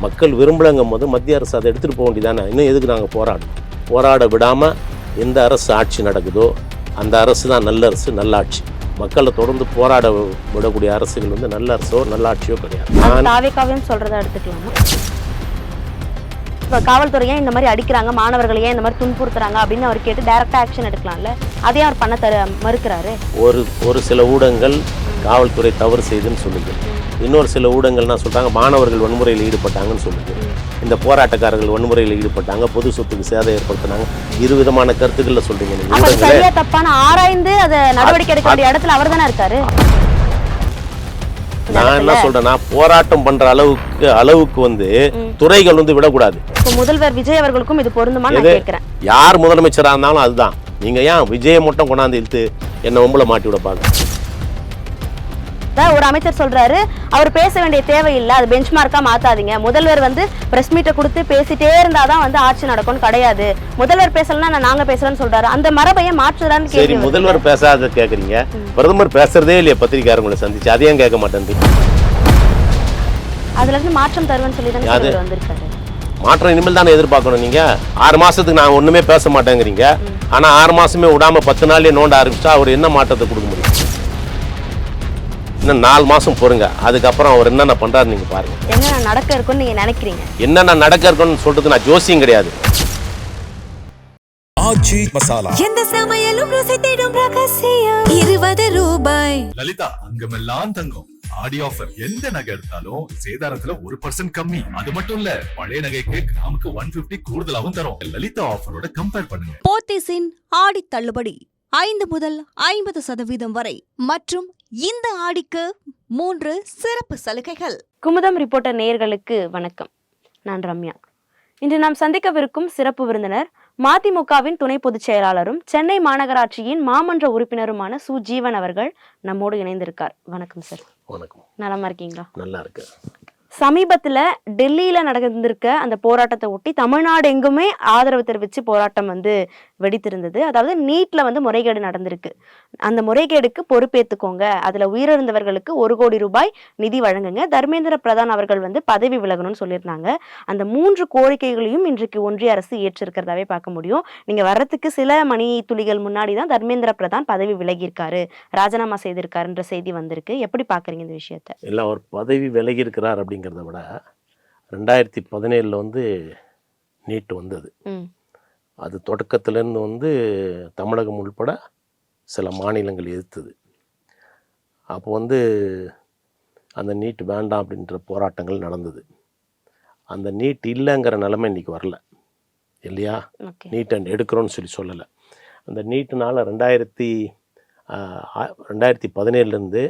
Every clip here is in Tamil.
மக்கள் விரும்பலங்கும் போது மத்திய அரசு அதை எடுத்துகிட்டு போக வேண்டியதானே. இன்னும் எதுக்கு நாங்கள் போராட விடாமல் எந்த அரசு ஆட்சி நடக்குதோ அந்த அரசு தான் நல்ல அரசு, நல்ல ஆட்சி. மக்களை தொடர்ந்து போராட விடக்கூடிய அரசுகள் வந்து நல்ல அரசோ நல்ல ஆட்சியோ கிடையாது. தாவேக்காவையும் சொல்றதை எடுத்துக்கலாமா? இப்போ காவல்துறையே இந்த மாதிரி அடிக்கிறாங்க, மாணவர்களையே இந்த மாதிரி துன்புறுத்துறாங்க அப்படின்னு அவர் கேட்டு டைரக்டா ஆக்ஷன் எடுக்கலாம்ல, அதையும் அவர் பண்ண மறுக்கிறாரு. ஒரு சில ஊடகங்கள் காவல்துறை தவறு செய்துன்னு சொல்லுது. இன்னொரு சில ஊடகங்கள்னா சொல்றாங்க மாணவர்கள் வன்முறையில் ஈடுபட்டாங்கன்னு சொல்லுது. இந்த போராட்டக்காரர்கள் வன்முறையில் ஈடுபட்டாங்க, பொது சொத்துக்கு சேதம் ஏற்படுத்தினாங்க. இருவிதமான கருத்துக்களில் சொல்றீங்க. சரியா தப்பான ஆராய்ந்து அதை நடவடிக்கை எடுக்க வேண்டிய இடத்துல அவர் தானே இருக்காரு. நான் என்ன சொல்றேன்னா, போராட்டம் பண்ற அளவுக்கு வந்து துறைகள் வந்து விடக்கூடாது. முதல்வர் விஜய் அவர்களுக்கும் இது பொருந்துமா நான் கேட்கிறேன். யார் முதலமைச்சரா இருந்தாலும் அதுதான். நீங்க ஏன் விஜயை மட்டும் கொண்டாந்து இழுத்து என்ன ஒம்பளை மாட்டி விட பாருங்க. ஒரு அமைச்சர் சொல்றாரு, அவர் பேச வேண்டிய தேவையில்லை, அது பெஞ்ச் மார்க்கா மாத்தாதீங்க. முதல்வர் வந்து பிரஸ் மீட்டை கொடுத்து பேசிட்டே இருந்தாதான் வந்து ஆட்சி நடக்கும்னு கிடையாது. முதல்வர் பேசலன்னா நாங்க பேசலன்னு சொல்றாரு. அந்த மரபையை மாற்றுறான்னு சரி, முதல்வர் பேசாத கேக்குறீங்க, பிரதமர் பேசுறதே இல்லையா பத்திரிகையாளர்களை சந்திச்சு? அதையும் கேட்க மாட்டேன். அதுல இருந்து மாற்றம் தருவேன்னு சொல்லி தான் வந்திருக்காரு. மாற்றம் இனிமேல் தானே எதிர்பார்க்கணும். நீங்க 6 மாசத்துக்கு நான் ஒண்ணுமே பேச மாட்டேங்கிறீங்க. ஆனா 6 மாசமே விடாம 10 நாள்லயே நோண்ட ஆரம்பிச்சா அவர் என்ன மாற்றத்தை கொடுக்க முடியும்? இன்னும் 4 மாசம் பொறுங்க, அதுக்கப்புறம் அவர் என்னென்ன பண்றாரு நீங்க பாருங்க. என்ன நடக்க இருக்குன்னு நீங்க நினைக்கிறீங்க? என்னென்ன நடக்க இருக்குன்னு சொல்றது நான் ஜோசியம் கிடையாது. ஆச்சி மசாலா, எந்த சமையலும் ருசி தேடும் ரகசியம். 20 ரூபாய். லலிதா அங்கமெல்லாம் தங்கம் ஆடி ஆஃபர். எந்த நகை எடுத்தாலும் சேதாரத்துல 1% கம்மி. அது மட்டும் இல்ல, பழைய நகைக்கு கிராமுக்கு 150 கூடுதலாவும் தரும். லலிதா ஆஃபரோட கம்பேர் பண்ணுங்க. போத்தீஸின் ஆடி தள்ளுபடி 5 முதல் 50% வரை மற்றும் இந்த ஆடிக்கு 3 சிறப்பு சலுகைகள். குமுதம் ரிப்போர்ட்டர் நேயர்களுக்கு வணக்கம். நான் ரம்யா. இன்று நாம் சந்திக்கவிருக்கும் சிறப்பு விருந்தினர் மதிமுகவின் துணை பொதுச் செயலாளரும் சென்னை மாநகராட்சியின் மாமன்ற உறுப்பினருமான சு ஜீவன் அவர்கள் நம்மோடு இணைந்திருக்கார். வணக்கம் சார். வணக்கம். நலமா இருக்கீங்களா? நல்லா இருக்கு. சமீபத்துல டெல்லியில நடந்திருக்க அந்த போராட்டத்தை ஒட்டி தமிழ்நாடு எங்குமே ஆதரவு தெரிவித்து போராட்டம் வந்து வெடித்திருந்தது. அதாவது நீட்ல வந்து முறைகேடு நடந்திருக்கு. அந்த முறைகேடுக்கு பொறுப்பேற்றுக்கோங்க, அதுல உயிரிழந்தவர்களுக்கு 1 கோடி ரூபாய் நிதி வழங்குங்க, தர்மேந்திர பிரதான் அவர்கள் வந்து பதவி விலகணும்னு சொல்லியிருந்தாங்க. அந்த 3 கோரிக்கைகளையும் இன்றைக்கு ஒன்றிய அரசு ஏற்றிருக்கிறதாவே பார்க்க முடியும். நீங்க வர்றதுக்கு சில மணி துளிகள் முன்னாடி தான் தர்மேந்திர பிரதான் பதவி விலகியிருக்காரு, ராஜினாமா செய்திருக்காருன்ற செய்தி வந்திருக்கு. எப்படி பாக்குறீங்க இந்த விஷயத்தை? இல்ல, அவர் பதவி விலகி இருக்கிறார் அப்படிங்கிறத விட 2017 வந்து நீட் வந்தது. அது தொடக்கத்திலேருந்து வந்து தமிழகம் உள்பட சில மாநிலங்கள் எதிர்த்தது. அப்போ வந்து அந்த நீட் வேண்டாம் அப்படின்ற போராட்டங்கள் நடந்தது. அந்த நீட் இல்லைங்கிற நிலைமை இன்றைக்கி வரல இல்லையா? நீட் எடுக்கிறோன்னு சொல்லலை. அந்த நீட்டுனால் 2017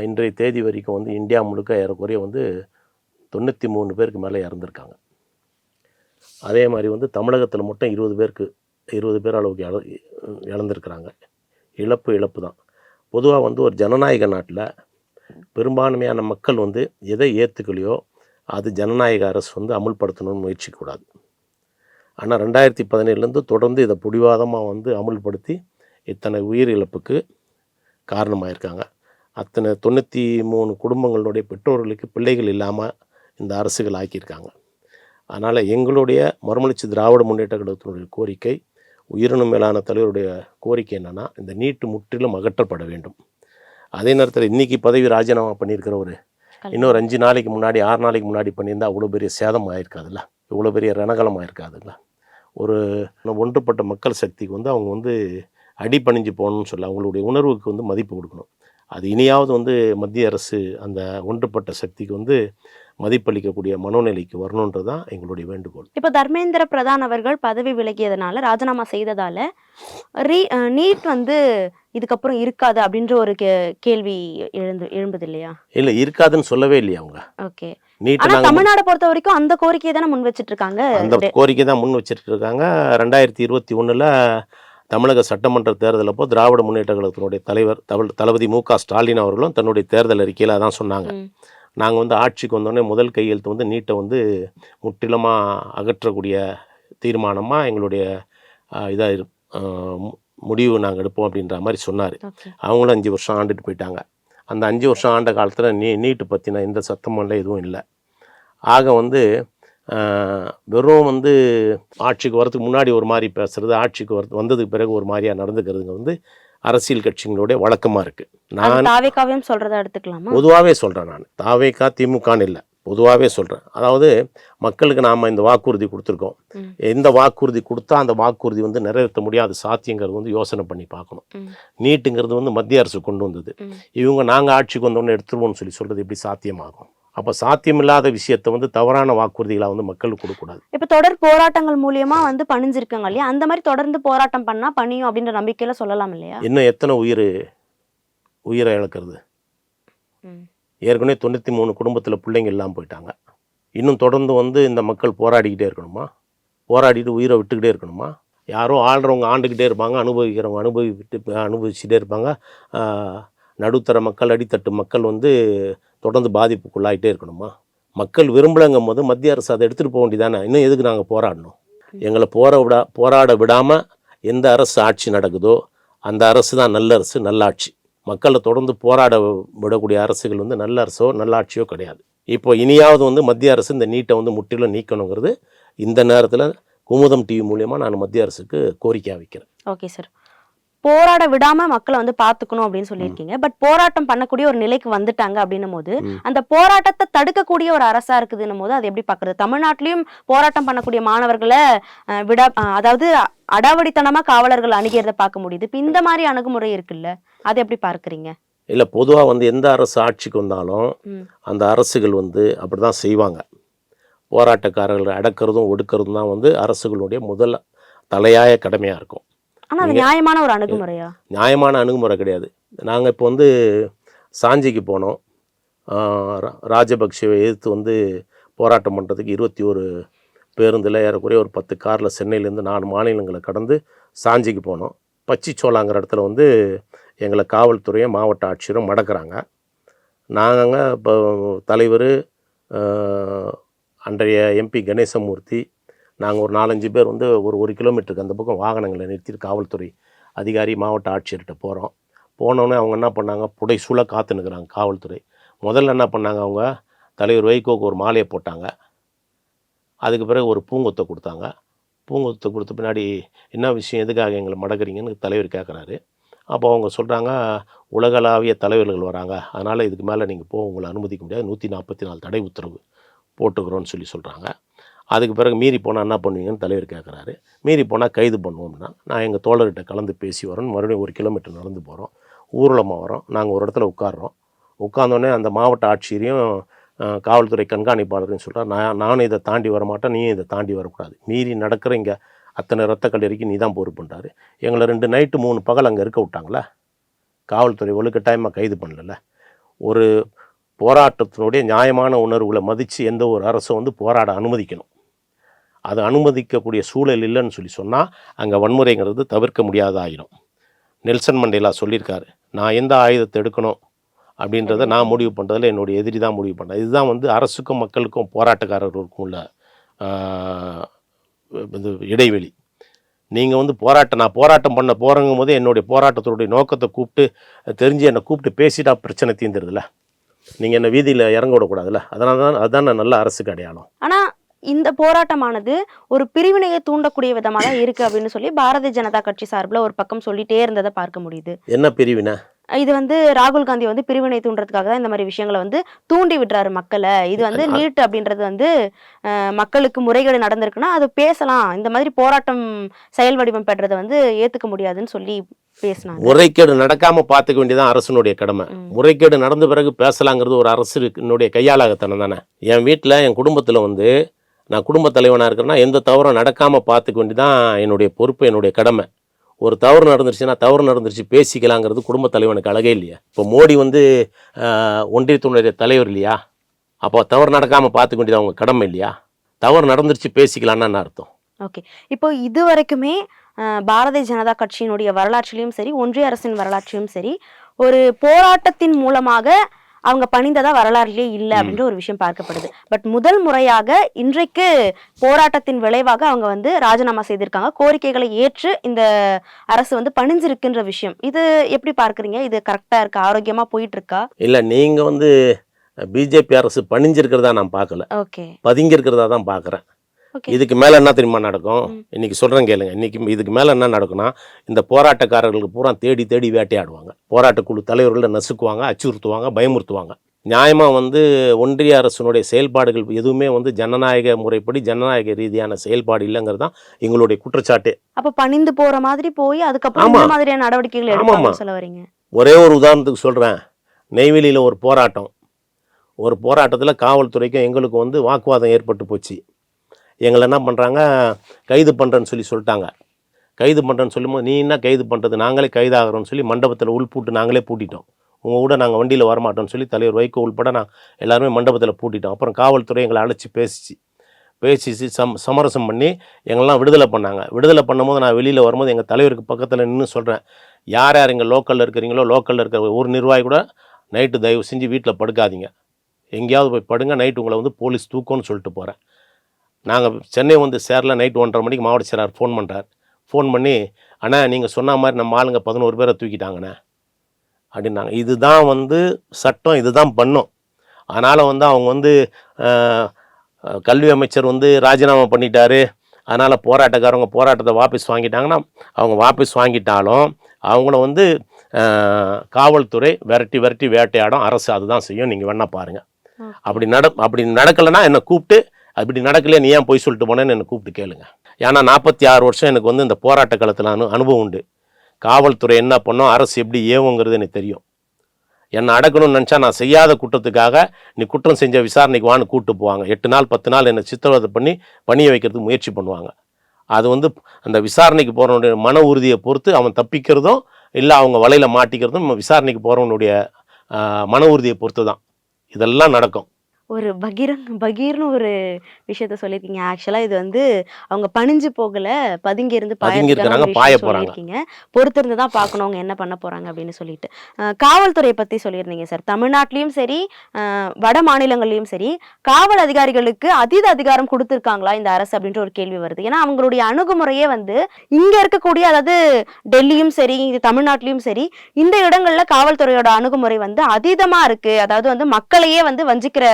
இன்றைய தேதி வரைக்கும் வந்து இந்தியா முழுக்க ஏறக்குறைய வந்து 93 பேருக்கு மேலே இறந்துருக்காங்க. அதே மாதிரி வந்து தமிழகத்தில் மட்டும் 20 பேர் அளவுக்கு இழந்திருக்கிறாங்க. இழப்பு தான். பொதுவாக வந்து ஒரு ஜனநாயக நாட்டில் பெரும்பான்மையான மக்கள் வந்து எதை ஏற்றுக்கலையோ அது ஜனநாயக அரசு வந்து அமுல்படுத்தணும்னு முயற்சிக்கூடாது. ஆனால் 2017 தொடர்ந்து இதை பிடிவாதமாக வந்து அமுல்படுத்தி இத்தனை உயிர் இழப்புக்கு காரணமாயிருக்காங்க. அத்தனை 93 குடும்பங்களுடைய பெற்றோர்களுக்கு பிள்ளைகள் இல்லாமல் இந்த அரசுகள் ஆக்கியிருக்காங்க. அதனால் எங்களுடைய மறுமலர்ச்சி திராவிட முன்னேற்ற கழகத்தினுடைய கோரிக்கை, உயிரினும் மேலான தலைவருடைய கோரிக்கை என்னென்னா, இந்த நீட்டு முற்றிலும் அகற்றப்பட வேண்டும். அதே நேரத்தில் இன்றைக்கி பதவி ராஜினாமா பண்ணியிருக்கிறவர் இன்னொரு 5 நாளைக்கு முன்னாடி 6 நாளைக்கு முன்னாடி பண்ணியிருந்தால் அவ்வளோ பெரிய சேதம் ஆகிருக்காதுல்ல, இவ்வளோ பெரிய ரணகலம் ஆகிருக்காதுல்ல. ஒரு ஒன்றுபட்ட மக்கள் சக்திக்கு வந்து அவங்க வந்து அடிபணிஞ்சு போகணும்னு சொல்ல, அவங்களுடைய உணர்வுக்கு வந்து மதிப்பு கொடுக்கணும். அது இனியாவது வந்து மத்திய அரசு அந்த ஒன்றுபட்ட சக்திக்கு வந்து மதிப்பளிக்கக்கூடிய மனோநிலைக்கு வரணுன்றது தான் எங்களுடைய வேண்டுகோள். இப்போ தர்மேந்திர பிரதான் அவர்கள் பதவி விலகியதுனால, ராஜினாமா செய்ததால நீட் வந்து இதுக்கப்புறம் இருக்காது அப்படின்ற ஒரு கேள்வி எழும்புது இல்லையா? இல்லை, இருக்காதுன்னு சொல்லவே இல்லையா அவங்க. ஓகே. தமிழ்நாடு பொறுத்த வரைக்கும் அந்த கோரிக்கையை தானே முன் வச்சுட்டு இருக்காங்க. அந்த கோரிக்கை தான் முன் வச்சுட்டு இருக்காங்க. 2021 தமிழக சட்டமன்ற தேர்தல் அப்போ திராவிட முன்னேற்ற கழகத்தினுடைய தலைவர் தளபதி மு க ஸ்டாலின் அவர்களும் தன்னுடைய தேர்தல் அறிக்கையில் அதான் சொன்னாங்க. நாங்கள் வந்து ஆட்சிக்கு வந்தோடனே முதல் கையெழுத்து வந்து நீட்டை வந்து முற்றிலுமாக அகற்றக்கூடிய தீர்மானமாக எங்களுடைய இதாக முடிவு நாங்கள் எடுப்போம் அப்படின்ற மாதிரி சொன்னார். அவங்களும் 5 வருஷம் ஆண்டுட்டு போயிட்டாங்க. அந்த 5 வருஷம் ஆண்ட காலத்தில் நீட்டு பற்றின எந்த சத்தமும் இல்லை, எதுவும் இல்லை. ஆக வந்து வெறும் வந்து ஆட்சிக்கு வரதுக்கு முன்னாடி ஒரு மாதிரி பேசுகிறது, ஆட்சிக்கு வந்ததுக்கு பிறகு ஒரு மாதிரியாக நடந்துக்கிறதுங்க வந்து அரசியல் கட்சிகளுடைய வழக்கமாக இருக்குது. நான் தாவேக்காவையும் சொல்றதா எடுத்துக்கலாமா? பொதுவாகவே சொல்கிறேன், நான் தாவேக்கா திமுகன்னு இல்லை, பொதுவாகவே சொல்கிறேன். அதாவது மக்களுக்கு நாம் இந்த வாக்குறுதி கொடுத்துருக்கோம். எந்த வாக்குறுதி கொடுத்தா அந்த வாக்குறுதி வந்து நிறைவேற்ற முடியாத சாத்தியங்கிறது வந்து யோசனை பண்ணி பார்க்கணும். நீட்டுங்கிறது வந்து மத்திய அரசு கொண்டு வந்தது. இவங்க நாங்கள் ஆட்சிக்கு வந்தோடனே எடுத்துருவோம்னு சொல்கிறது எப்படி சாத்தியமாகும்? அப்போ சாத்தியமில்லாத விஷயத்தை வந்து தவறான வாக்குறுதிகளை வந்து மக்களுக்கு கொடுக்கக்கூடாது. இப்போ தொடர் போராட்டங்கள் மூலியமா வந்து பணிஞ்சிருக்காங்க இல்லையா, அந்த மாதிரி தொடர்ந்து போராட்டம் பண்ணா பணியும் அப்படின்ற நம்பிக்கையில சொல்லலாம் இல்லையா? இன்னும் எத்தனை உயிரை இழக்கிறது? ஏற்கனவே 93 குடும்பத்தில் பிள்ளைங்க இல்லாமல் போயிட்டாங்க. இன்னும் தொடர்ந்து வந்து இந்த மக்கள் போராடிக்கிட்டே இருக்கணுமா? போராடிட்டு உயிரை விட்டுக்கிட்டே இருக்கணுமா? யாரோ ஆள்றவங்க ஆண்டுக்கிட்டே இருப்பாங்க, அனுபவிக்கிறவங்க அனுபவிச்சுட்டே இருப்பாங்க. நடுத்தர மக்கள், அடித்தட்டு மக்கள் வந்து தொடர்ந்து பாதிப்புக்குள்ளாகிட்டே இருக்கணுமா? மக்கள் விரும்பலைங்கும் போது மத்திய அரசு அதை எடுத்துகிட்டு போக வேண்டியதானே. இன்னும் எதுக்கு நாங்கள் போராடணும்? எங்களை போராட விடாமல் எந்த அரசு ஆட்சி நடக்குதோ அந்த அரசு தான் நல்ல அரசு, நல்லாட்சி. மக்களை தொடர்ந்து போராட விடக்கூடிய அரசுகள் வந்து நல்ல அரசோ நல்லாட்சியோ கிடையாது. இப்போ இனியாவது வந்து மத்திய அரசு இந்த நீட்டை வந்து முற்றிலும் நீக்கணுங்கிறது இந்த நேரத்தில் குமுதம் டிவி மூலியமாக நான் மத்திய அரசுக்கு கோரிக்கையாக வைக்கிறேன். ஓகே சார், போராட விடாம மக்களை வந்து பாத்துக்கணும் அப்படின்னு சொல்லியிருக்கீங்க. பட் போராட்டம் பண்ணக்கூடிய ஒரு நிலைக்கு வந்துட்டாங்க அப்படின்னும் போது அந்த போராட்டத்தை தடுக்கக்கூடிய ஒரு அரசா இருக்குதுன்னும் போது அது எப்படி பாக்குறது? தமிழ்நாட்டிலையும் போராட்டம் பண்ணக்கூடிய மாணவர்களை அதாவது அடாவடித்தனமா காவலர்கள் அணுகிறத பார்க்க முடியுது. இப்ப இந்த மாதிரி அணுகுமுறை இருக்குல்ல, அதை எப்படி பார்க்குறீங்க? இல்லை, பொதுவாக வந்து எந்த அரசு ஆட்சிக்கு வந்தாலும் அந்த அரசுகள் வந்து அப்படி தான் செய்வாங்க. போராட்டக்காரர்களை அடக்கிறதும் ஒடுக்கிறதும் தான் வந்து அரசுகளுடைய முதல் தலையாய கடமையாக இருக்கும். ஆனால் அது நியாயமான ஒரு அணுகுமுறையா? நியாயமான அணுகுமுறை கிடையாது. நாங்கள் இப்போ வந்து சாஞ்சிக்கு போனோம். ராஜபக்சேவை எதிர்த்து வந்து போராட்டம் பண்ணுறதுக்கு 21 பேருந்தில் ஏறக்குறைய ஒரு 10 காரில் சென்னையிலேருந்து 4 மாநிலங்களை கடந்து சாஞ்சிக்கு போனோம். பச்சிச்சோலாங்கிற இடத்துல வந்து எங்களை காவல்துறையும் மாவட்ட ஆட்சியரும் மடக்கிறாங்க. நாங்கள் இப்போ தலைவர், அன்றைய எம்பி கணேசமூர்த்தி, நாங்கள் ஒரு 4-5 பேர் வந்து ஒரு கிலோமீட்டருக்கு அந்த பக்கம் வாகனங்களை நிறுத்திட்டு காவல்துறை அதிகாரி மாவட்ட ஆட்சியர்கிட்ட போகிறோம். போனோடனே அவங்க என்ன பண்ணாங்க, புடைசூழ காத்துனுக்குறாங்க காவல்துறை. முதல்ல என்ன பண்ணாங்க, அவங்க தலைவர் வைகோக்கு ஒரு மாலையை போட்டாங்க. அதுக்கு பிறகு ஒரு பூங்கொத்தை கொடுத்தாங்க. பூங்கொத்தை கொடுத்த பின்னாடி என்ன விஷயம், எதுக்காக எங்களை மடக்குறீங்கன்னு தலைவர் கேட்குறாரு. அப்போ அவங்க சொல்கிறாங்க, உலகளாவிய தலைவர்கள் வராங்க, அதனால் இதுக்கு மேலே நீங்கள் உங்களை அனுமதிக்க முடியாது, 144 தடை உத்தரவு போட்டுக்கிறோன்னு சொல்கிறாங்க. அதுக்கு பிறகு மீறி போனால் என்ன பண்ணுவீங்கன்னு தலைவர் கேட்குறாரு. மீறி போனால் கைது பண்ணுவோம்னா, நான் எங்கள் தோழர்கிட்ட கலந்து பேசி வரோம். மறுபடியும் 1 கிலோமீட்டர் நடந்து போகிறோம், ஊர்வலமாக வரோம். நாங்கள் ஒரு இடத்துல உட்காடுறோம். உட்கார்ந்தோடனே அந்த மாவட்ட ஆட்சியரையும் காவல்துறை கண்காணிப்பாளர்னு சொல்கிறார், நானும் இதை தாண்டி வரமாட்டேன், நீயும் இதை தாண்டி வரக்கூடாது, மீறி நடக்கிற இங்கே அத்தனை ரத்த கல்லறைக்கு நீ தான் பொறுப்புன்றாரு. எங்களை 2 நைட்டு 3 பகல் அங்கே இருக்க விட்டாங்களா? காவல்துறை வலுக்கட்டாயமாக கைது பண்ணல. ஒரு போராட்டத்தினுடைய நியாயமான உணர்வுகளை மதித்து எந்த ஒரு அரசும் வந்து போராட அனுமதிக்கணும். அது அனுமதிக்கக்கூடிய சூழல் இல்லைன்னு சொன்னால் அங்கே வன்முறைங்கிறது தவிர்க்க முடியாதாயிடும். நெல்சன் மண்டேலா சொல்லியிருக்காரு, நான் எந்த ஆயுதத்தை எடுக்கணும் அப்படின்றத நான் முடிவு பண்ணுறதில் என்னுடைய எதிரி தான் முடிவு பண்ணுறேன். இதுதான் வந்து அரசுக்கும் மக்களுக்கும் போராட்டக்காரர்களுக்கும் உள்ள இது இடைவெளி. நீங்கள் வந்து நான் போராட்டம் பண்ண போகிறங்கும் போது என்னுடைய போராட்டத்தினுடைய நோக்கத்தை என்னை கூப்பிட்டு பேசிட்டா பிரச்சனை தீர்ந்துருதுல. நீங்கள் என்ன வீதியில் இறங்க விடக்கூடாதுல்ல. அதுதான் நல்ல அரசுக்கு அடையாளம். ஆனால் இந்த போராட்டமானது ஒரு பிரிவினையை தூண்டக்கூடிய விதமாக தான் இருக்கு அப்படின்னு சொல்லி பாரதிய ஜனதா கட்சி சார்பில் ஒரு பக்கம் சொல்லிட்டே இருந்ததை பார்க்க முடியுது. என்ன பிரிவினை? இது வந்து ராகுல் காந்தி வந்து பிரிவினை தூண்டுறதுக்காக தான் இந்த மாதிரி விஷயங்களை வந்து தூண்டி விடுறாரு மக்களை. இது வந்து நீட் அப்படின்றது வந்து மக்களுக்கு முறைகேடு நடந்திருக்குன்னா அது பேசலாம், இந்த மாதிரி போராட்டம் செயல் வடிவம் பெற்றதை வந்து ஏத்துக்க முடியாதுன்னு சொல்லி பேசினாங்க. முறைகேடு நடக்காம பார்த்துக்க வேண்டியதான் அரசனுடைய கடமை. முறைகேடு நடந்த பிறகு பேசலாங்கிறது ஒரு அரசுடைய கையாளாகத்தனம் தானே. என் வீட்டில் என் குடும்பத்தில் வந்து நான் குடும்ப தலைவனாக இருக்கிறேன்னா எந்த தவறும் நடக்காமல் பார்த்துக்க வேண்டியதான் என்னுடைய பொறுப்பு, என்னுடைய கடமை. ஒரு தவறு நடந்துருச்சு பேசிக்கலாங்கிறது குடும்ப தலைவனுக்கு அழகே இல்லையா? இப்போ மோடி வந்து ஒன்றியத்தினுடைய தலைவர் இல்லையா? அப்போ தவறு நடக்காமல் பார்த்துக்க வேண்டியது அவங்க கடமை இல்லையா? தவறு நடந்துருச்சு பேசிக்கலான்னு என்ன அர்த்தம்? ஓகே, இப்போ இது வரைக்குமே பாரதிய ஜனதா கட்சியினுடைய வரலாற்றிலையும் சரி, ஒன்றிய அரசின் வரலாற்றிலும் சரி, ஒரு போராட்டத்தின் மூலமாக அவங்க பணிந்ததா வரலாறுலேயே இல்லை அப்படின்ற ஒரு விஷயம் பார்க்கப்படுது. பட் முதல் முறையாக இன்றைக்கு போராட்டத்தின் விளைவாக அவங்க வந்து ராஜினாமா செய்திருக்காங்க. கோரிக்கைகளை ஏற்று இந்த அரசு வந்து பணிஞ்சிருக்குன்ற விஷயம், இது எப்படி பார்க்குறீங்க? இது கரெக்டாக இருக்கா? ஆரோக்கியமாக போயிட்டு இருக்கா? இல்லை, நீங்கள் வந்து பிஜேபி அரசு பணிஞ்சிருக்கிறதா நான் பார்க்கல, ஓகே பதுங்கியிருக்கிறதா தான் பார்க்குறேன். ஓகே இதுக்கு மேலே என்ன தெரியுமா நடக்கும்? இன்றைக்கி சொல்கிறேன் கேளுங்க. இன்றைக்கி இதுக்கு மேலே என்ன நடக்கும்னா, இந்த போராட்டக்காரர்களுக்கு பூரா தேடி தேடி வேட்டையாடுவாங்க. போராட்டக்குழு தலைவர்களை நசுக்குவாங்க, அச்சுறுத்துவாங்க, பயமுறுத்துவாங்க. நியாயமாக வந்து ஒன்றிய அரசினுடைய செயல்பாடுகள் எதுவுமே வந்து ஜனநாயக முறைப்படி ஜனநாயக ரீதியான செயல்பாடு இல்லைங்கிறது தான் எங்களுடைய குற்றச்சாட்டு. அப்ப பணிந்து போற மாதிரி போய் அதுக்கப்புறம் ஆமா. இந்த மாதிரியான நடவடிக்கைகள் ஆமாம்மா. எடுப்பாங்கன்னு சொல்ல வரீங்க? ஒரே ஒரு உதாரணத்துக்கு சொல்கிறேன். நெய்வேலியில் ஒரு போராட்டத்தில் காவல்துறைக்கும் எங்களுக்கும் வந்து வாக்குவாதம் ஏற்பட்டு போச்சு. எங்களை என்ன பண்ணுறாங்க, கைது பண்ணுறேன்னு சொல்லிட்டாங்க. கைது பண்ணுறேன்னு சொல்லும்போது, நீ என்ன கைது பண்ணுறது, நாங்களே கைதாகிறோன்னு சொல்லி மண்டபத்தில் உள்பூட்டு நாங்களே பூட்டிட்டோம். உங்கள் கூட நாங்கள் வண்டியில் வரமாட்டோம்னு சொல்லி தலைவர் வைகோ உள்பட எல்லாருமே மண்டபத்தில் பூட்டிட்டோம். அப்புறம் காவல்துறை எங்களை அழைச்சி பேசிச்சு சமரசம் பண்ணி எங்களெலாம் விடுதலை பண்ணாங்க. விடுதலை பண்ணும்போது நான் வெளியில் வரும்போது எங்கள் தலைவருக்கு பக்கத்தில் நின்று சொல்கிறேன், யார் யார் இங்கே லோக்கலில் இருக்கிறீங்களோ, லோக்கலில் இருக்கிற ஒரு நிர்வாகி கூட நைட்டு தயவு செஞ்சு வீட்டில் படுக்காதீங்க, எங்கேயாவது போய் படுங்க, நைட்டு உங்களை வந்து போலீஸ் தூக்கம்னு சொல்லிட்டு போகிறேன். நாங்கள் சென்னை வந்து சேரல. நைட்டு 1:30 மணிக்கு மாவட்ட செயலாளர் ஃபோன் பண்ணுறார். ஃபோன் பண்ணி, அண்ணா நீங்கள் சொன்ன மாதிரி நம்ம ஆளுங்க 11 பேரை தூக்கிட்டாங்கண்ணே அப்படின்னாங்க. இதுதான் வந்து சட்டம், இதுதான் பண்ணும். அதனால் வந்து அவங்க வந்து கல்வி அமைச்சர் வந்து ராஜினாமா பண்ணிட்டாரு, அதனால் போராட்டக்காரங்க போராட்டத்தை வாபஸ் வாங்கிட்டாங்கன்னா, அவங்க வாபஸ் வாங்கிட்டாலும் அவங்கள வந்து காவல்துறை விரட்டி விரட்டி வேட்டையாடும். அரசு அதுதான் செய்யும். நீங்கள் வேணா பாருங்கள். அப்படி நடக்கலைன்னா என்னை கூப்பிட்டு, அப்படி நடக்கலையே நீ ஏன் போய் சொல்லிட்டு போனேன்னு என்னை கூப்பிட்டு கேளுங்க. ஏன்னா 46 வருஷம் எனக்கு வந்து இந்த போராட்ட காலத்தில் அனுபவம் உண்டு. காவல்துறை என்ன பண்ணோம், அரசு எப்படி ஏவுங்கிறது எனக்கு தெரியும். என்னை அடக்கணும்னு நினச்சா நான் செய்யாத குற்றத்துக்காக நீ குற்றம் செஞ்ச விசாரணைக்கு வான்னு கூப்பிட்டு போவாங்க. 8 நாள் 10 நாள் என்னை சித்திரவதை பண்ணி பணிய வைக்கிறதுக்கு முயற்சி பண்ணுவாங்க. அது வந்து அந்த விசாரணைக்கு போகிறவனுடைய மன உறுதியை பொறுத்து அவன் தப்பிக்கிறதும் இல்லை அவங்க வலையில் மாட்டிக்கிறதும் விசாரணைக்கு போகிறவனுடைய மன உறுதியை பொறுத்து தான் இதெல்லாம் நடக்கும். ஒரு பகீர்னு ஒரு விஷயத்த சொல்லியிருக்கீங்க. ஆக்சுவலா இது வந்து அவங்க பணிஞ்சு போகல, பதுங்கி இருந்து பாய போறாங்க. பொறுத்திருந்து தான் பார்க்கணும் அவங்க என்ன பண்ண போறாங்க அப்படின்னு சொல்லிட்டு. காவல்துறையை பத்தி சொல்லியிருந்தீங்க சார். தமிழ்நாட்டிலையும் சரி, வட மாநிலங்கள்லயும் சரி, காவல் அதிகாரிகளுக்கு அதீத அதிகாரம் கொடுத்துருக்காங்களா இந்த அரசு அப்படின்ற ஒரு கேள்வி வருது. ஏன்னா அவங்களுடைய அணுகுமுறையே வந்து இங்க இருக்கக்கூடிய, அதாவது டெல்லியும் சரி, தமிழ்நாட்டிலையும் சரி, இந்த இடங்கள்ல காவல்துறையோட அணுகுமுறை வந்து அதீதமா இருக்கு. அதாவது வந்து மக்களையே வந்து வஞ்சிக்கிற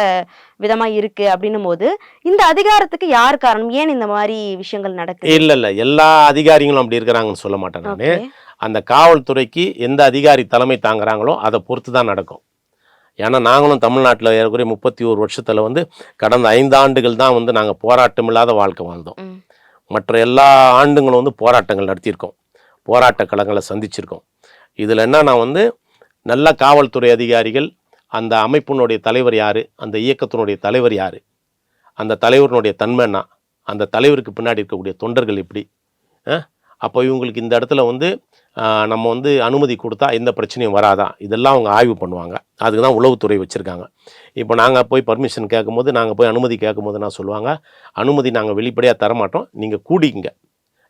விதமா இருக்கு அப்படின்னும் போது இந்த அதிகாரத்துக்கு யார் காரணம்? ஏன் இந்த மாதிரி விஷயங்கள் நடக்குது? இல்ல எல்லா அதிகாரிகளும் அப்படி இருக்கிறாங்கன்னு சொல்ல மாட்டேன் நானு. அந்த காவல்துறைக்கு எந்த அதிகாரி தலைமை தாங்குறாங்களோ அதை பொறுத்து தான் நடக்கும். ஏன்னா நாங்களும் தமிழ்நாட்டில் ஏறக்குறைய 31 வருஷத்தில் வந்து கடந்த 5 ஆண்டுகள் தான் வந்து நாங்கள் போராட்டம் இல்லாத வாழ்க்கை வாழ்ந்தோம். மற்ற எல்லா ஆண்டுங்களும் வந்து போராட்டங்கள் நடத்தியிருக்கோம், போராட்ட களங்களை சந்திச்சிருக்கோம். இதில் என்னன்னா வந்து நல்ல காவல்துறை அதிகாரிகள், அந்த அமைப்பினுடைய தலைவர் யார், அந்த இயக்கத்தினுடைய தலைவர் யார், அந்த தலைவரினுடைய தன்மை என்ன, அந்த தலைவருக்கு பின்னாடி இருக்கக்கூடிய தொண்டர்கள் எப்படி, அப்போ இவங்களுக்கு இந்த இடத்துல வந்து நம்ம வந்து அனுமதி கொடுத்தா எந்த பிரச்சனையும் வராதா, இதெல்லாம் அவங்க ஆய்வு பண்ணுவாங்க. அதுக்கு தான் உளவுத்துறை வச்சுருக்காங்க. இப்போ நாங்கள் போய் பர்மிஷன் கேட்கும்போது, நாங்கள் போய் அனுமதி கேட்கும்போது நான் சொல்லுவாங்க, அனுமதி நாங்கள் வெளிப்படையாக தரமாட்டோம், நீங்கள் கூடிங்க,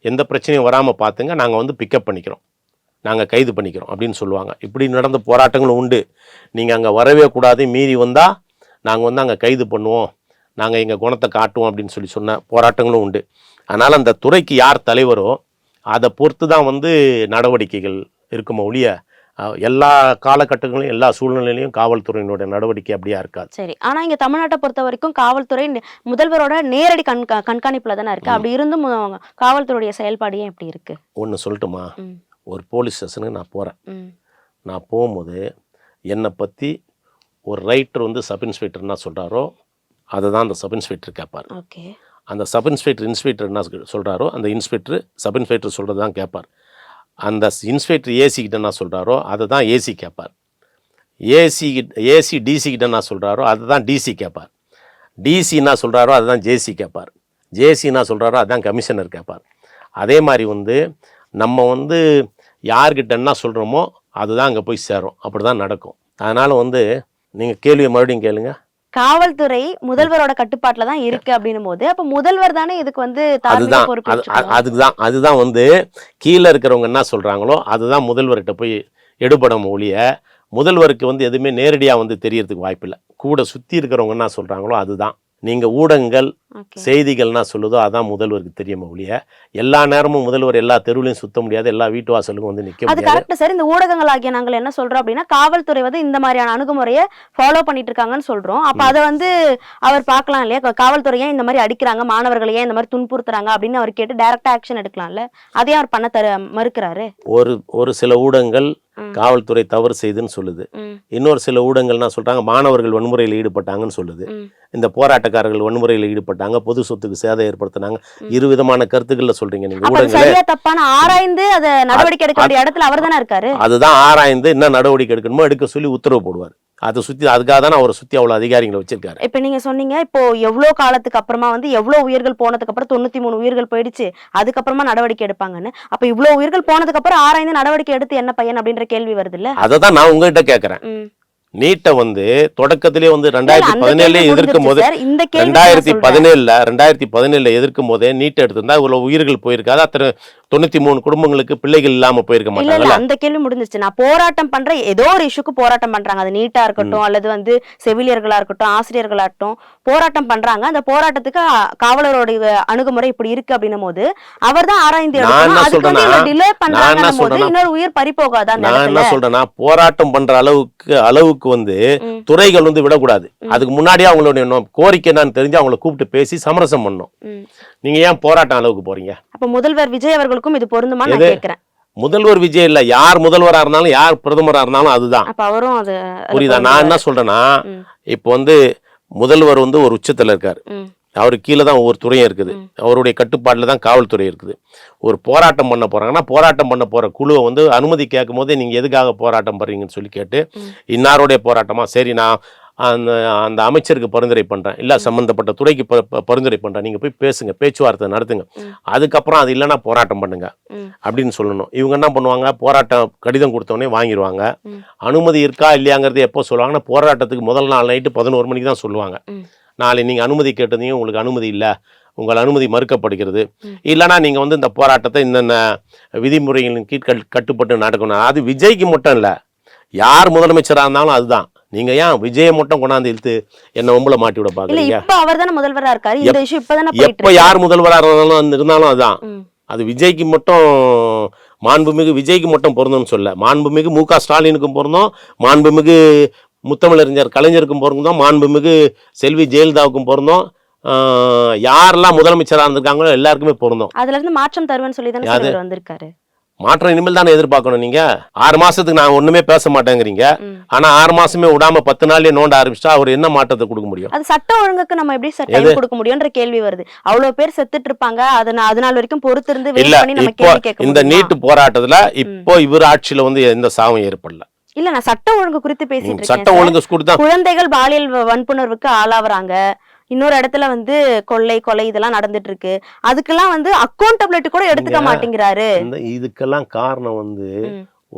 எந்த பிரச்சனையும் வராமல் பார்த்துங்க, நாங்கள் வந்து பிக்கப் பண்ணிக்கிறோம், நாங்கள் கைது பண்ணிக்கிறோம் அப்படின்னு சொல்லுவாங்க. இப்படி நடந்த போராட்டங்களும் உண்டு. நீங்கள் அங்கே வரவே கூடாது, மீறி வந்தால் நாங்கள் வந்து அங்கே கைது பண்ணுவோம், நாங்கள் எங்கள் குணத்தை காட்டுவோம் அப்படின்னு சொன்ன போராட்டங்களும் உண்டு. அதனால் அந்த துறைக்கு யார் தலைவரோ அதை பொறுத்து தான் வந்து நடவடிக்கைகள் இருக்குமோ ஒழிய எல்லா காலகட்டங்களிலும் எல்லா சூழ்நிலையிலையும் காவல்துறையினுடைய நடவடிக்கை அப்படியா இருக்காது. சரி, ஆனா இங்க தமிழ்நாட்டை பொறுத்த வரைக்கும் காவல்துறை முதல்வரோட நேரடி கண்காணிப்புல தானே இருக்கு. அப்படி இருந்தும் காவல்துறையுடைய செயல்பாடு ஏன் எப்படி இருக்கு? ஒன்று சொல்லட்டுமா, ஒரு போலீஸ் ஸ்டேஷனுக்கு நான் போகிறேன். நான் போகும்போது என்னை பற்றி ஒரு ரைட்டர் வந்து சப் இன்ஸ்பெக்டர் என்ன சொல்கிறாரோ அதை தான் அந்த சப் இன்ஸ்பெக்டர் கேட்பார். ஓகே, அந்த சப் இன்ஸ்பெக்டர் என்ன சொல்கிறாரோ அந்த இன்ஸ்பெக்டர் சப் இன்ஸ்பெக்டர் சொல்கிறது தான் கேட்பார். அந்த இன்ஸ்பெக்டர் ஏசிக்கிட்ட என்ன சொல்கிறாரோ அதை தான் ஏசி கேட்பார். ஏசி டிசிக்கிட்ட என்ன சொல்கிறாரோ அதை தான் டிசி கேட்பார். டிசி என்ன சொல்கிறாரோ அதை தான் ஜேசி கேட்பார். ஜேசி என்ன சொல்கிறாரோ அதுதான் கமிஷனர் கேட்பார். அதே மாதிரி வந்து நம்ம வந்து யார்கிட்ட என்ன சொல்கிறோமோ அதுதான் அங்கே போய் சேரும். அப்படி தான் நடக்கும். அதனால் வந்து நீங்கள் கேள்வியை மறுபடியும் கேளுங்க. காவல்துறை முதல்வரோட கட்டுப்பாட்டில் தான் இருக்கு அப்படின்னும் போது அப்போ முதல்வர் தானே இதுக்கு வந்து அதுதான் வந்து கீழே இருக்கிறவங்க என்ன சொல்கிறாங்களோ அதுதான் முதல்வர்கிட்ட போய் எடுபடும் ஒழிய முதல்வருக்கு வந்து எதுவுமே நேரடியாக வந்து தெரியறதுக்கு வாய்ப்பில்லை. கூட சுற்றி இருக்கிறவங்க என்ன சொல்கிறாங்களோ அதுதான் நீங்கள் ஊடகங்கள் ஓகே. செய்திகள்னா சொல்லுதோ அதான் முதல்வருக்கு தெரியுமா ஒழிய எல்லா நேரமும் முதல்வர் எல்லா தெருவிலையும் சுத்த முடியாது, எல்லா வீட்டு வாசலுக்கும் வந்து நிற்க அது முடியாது. Correct sir. இந்த ஊடகங்கள் ஆகிய நாங்கள் என்ன சொல்றோம் அப்படின்னா, காவல்துறை வந்து இந்த மாதிரியான அணுகுமுறையை ஃபாலோ பண்ணிட்டு இருக்காங்கன்னு சொல்றோம். அப்ப அதை வந்து அவர் பார்க்கலாம் இல்லையா, காவல்துறை ஏன் இந்த மாதிரி அடிக்கிறாங்க, மாணவர்களை ஏன் இந்த மாதிரி துன்புறுத்துறாங்க அப்படின்னு அவர் கேட்டு டைரக்டா ஆக்ஷன் எடுக்கலாம்ல. அதையும் அவர் பண்ண மறுக்கிறாரு. ஒரு சில ஊடகங்கள் காவல்துறை தவறு செய்துன்னு சொல்லுது, இன்னொரு சில ஊடகங்கள்னா சொல்றாங்க மாணவர்கள் வன்முறையில் ஈடுபட்டாங்கன்னு சொல்லுது, இந்த போராட்டக்காரர்கள் வன்முறையில் ஈடுபட்டாங்க, பொது சொத்துக்கு சேதம் ஏற்படுத்தினாங்க. இருவிதமான கருத்துக்கள்ல சொல்றீங்க நீங்க ஊடகங்களே. சரியா தப்பான ஆராய்ந்து அதை நடவடிக்கை எடுக்க வேண்டிய இடத்துல அவர் தானே இருக்காரு. அதுதான் ஆராய்ந்து என்ன நடவடிக்கை எடுக்கணுமோ எடுக்க சொல்லி உத்தரவு போடுவார். அதை சுத்தி அதுக்காக தான் அவரை சுத்தி அவ்வளவு அதிகாரிகளை வச்சிருக்காரு. இப்ப நீங்க சொன்னீங்க இப்போ எவ்வளவு காலத்துக்கு அப்புறமா வந்து எவ்வளவு உயிர்கள் போனதுக்கு அப்புறம் 93 உயிர்கள் போயிடுச்சு, அதுக்கப்புறமா நடவடிக்கை எடுப்பாங்கன்னு. அப்ப இவ்வளவு உயிர்கள் போனதுக்கு அப்புறம் ஆராய்ந்து நடவடிக்கை எடுத்து என்ன பையன் அப்படின்ற கேள்வி வருது இல்ல. அதை தான் நான் உங்ககிட்ட கேட்கறேன். நீட்டை வந்து தொடக்கத்திலே வந்து 2017 எதிர்க்கும் போது 2017 எதிர்க்கும் போதே நீட்டை எடுத்திருந்தா இவ்வளவு உயிர்கள் போயிருக்காது, அத்தனை 93 குடும்பங்களுக்கு பிள்ளைகள் இல்லாம போயிருக்க மாட்டாங்க. அந்த கேள்வி முடிஞ்சிச்சு. நான் போராட்டம் பண்ற ஏதோ ஒரு இஷ்யூக்கு போராட்டம் பண்றாங்க, அது நீட்டா இருக்கட்டும் அல்லது வந்து செவிலியர்களா இருக்கட்டும் ஆசிரியர்களாகட்டும் போராட்டம் பண்றாங்க. அந்த போராட்டத்துக்கு காவலரோட அணுகுமுறை இப்படி இருக்கு அப்படின்னும் போது அவர் தான் ஆராய்ந்து டிலே பண்றாங்க போது இன்னொரு உயிர் பறி போகாதா. நான் என்ன சொல்றேன்னா போராட்டம் பண்ற அளவுக்கு வந்து துறைகள் வந்து விடக்கூடாது. அதுக்கு முன்னாடியே அவங்களுடைய கோரிக்கை என்னன்னு தெரிஞ்சு அவங்களை கூப்பிட்டு பேசி சமரசம் பண்ணணும். நீங்க ஏன் போராட்டம் அளவுக்கு போறீங்க? அப்ப முதல்வர் விஜய் அவர்களுக்கும் இது பொருந்துமா நான் கேக்குறேன். முதல்வர் விஜய் இல்ல, யார் முதல்வரா இருந்தாலும் யார் பிரதமரா இருந்தாலும் அதுதான். அப்ப அவரும் அது புரியுதா? நான் என்ன சொல்றேன்னா இப்ப வந்து முதல்வர் வந்து ஒரு உச்சத்துல இருக்காரு, அவருக்கு கீழே தான் ஒவ்வொரு துறையும் இருக்குது, அவருடைய கட்டுப்பாட்டில் தான் காவல்துறை இருக்குது. ஒரு போராட்டம் பண்ண போறாங்கன்னா போராட்டம் பண்ண போற குழுவை வந்து அனுமதி கேட்கும் போதே நீங்க எதுக்காக போராட்டம் பண்றீங்கன்னு சொல்லி கேட்டு இன்னாருடைய போராட்டமா சரி நான் அந்த அமைச்சருக்கு பரிந்துரை பண்றேன், இல்ல சம்பந்தப்பட்ட துறைக்கு பரிந்துரை பண்றேன், நீங்க போய் பேசுங்க, பேச்சுவார்த்தை நடத்துங்க, அதுக்கப்புறம் அது இல்லைன்னா போராட்டம் பண்ணுங்க அப்படின்னு சொல்லணும். இவங்க என்ன பண்ணுவாங்க, போராட்டம் கடிதம் கொடுத்தவொடனே வாங்கிடுவாங்க. அனுமதி இருக்கா இல்லையாங்கிறது எப்போ சொல்லுவாங்கன்னா போராட்டத்துக்கு முதல் நாள் நைட்டு 11 மணிக்கு தான் சொல்லுவாங்க. நாளை நீங்கள் அனுமதி கேட்டதையும் உங்களுக்கு அனுமதி இல்லை, உங்கள் அனுமதி மறுக்கப்படுகிறது, இல்லைனா நீங்கள் வந்து இந்த போராட்டத்தை இந்த விதிமுறைகளின் கீழ் கட்டுப்பட்டு நடக்கணும். அது விஜய்க்கு மட்டும் இல்லை, யார் முதலமைச்சராக இருந்தாலும் அதுதான். நீங்க ஏன் விஜயை மட்டும் கொண்டாந்து இழுத்து என்ன ஒம்புல மாட்டி விட பாக்குறீங்க? எப்ப யார் முதல்வராக இருந்தாலும் அதுதான். அது விஜய்க்கு மட்டும் மாண்புமிகு விஜய்க்கு மட்டும் பொருந்தும்னு சொல்ல, மாண்புமிகு மு.க. ஸ்டாலினுக்கும் பொருந்தும், மாண்புமிகு முத்தமிழறிஞர் கலைஞருக்கும் பொருந்தும், மாண்புமிகு செல்வி ஜெயலலிதாவுக்கும் பொருந்தும், யாரெல்லாம் முதலமைச்சராக இருந்திருக்காங்களோ எல்லாருக்குமே பொருந்தும். அதுல இருந்து மாற்றம் தருவேன்னு சொல்லி தானே வந்திருக்காரு. மாற்றம் இனிமேல் தானே எதிர்பார்க்கணும். நீங்க 6 மாசத்துக்கு நான் ஒண்ணுமே பேச மாட்டேங்கிறீங்க, ஆனா 6 மாசமே விடாம 10 நாள்லயே நோண்ட ஆரம்பிச்சா அவர் என்ன மாற்றத்தை கொடுக்க முடியும்? அது சட்ட ஒழுங்குக்கு நம்ம எப்படி டைம் கொடுக்க முடியும்ன்ற கேள்வி வருது. அவ்வளவு பேர் செத்துட்டு இருப்பாங்க, அதனால வரைக்கும் பொறுத்து இருந்து வெயிட் பண்ணி நம்ம கேள்வி கேட்க முடியும். இந்த நீட் போராட்டத்துல இப்போ இவர் ஆட்சியில வந்து எந்த சாவும் ஏற்படல. இல்ல, நான் சட்ட ஒழுங்கு குறித்து பேசிட்டு இருக்கேன். சட்ட ஒழுங்கு கொடுத்தா குழந்தைகள் பாலியல் வன்புணர்வுக்கு ஆளாவறாங்க, இன்னொரு இடத்துல வந்து கொலை இதெல்லாம் நடந்துட்டு இருக்கு, அதுக்கெல்லாம் வந்து அக்கௌண்டபிலிட்டி கூட எடுத்துக்க மாட்டேங்கிறாரு. இதுக்கெல்லாம் காரணம் வந்து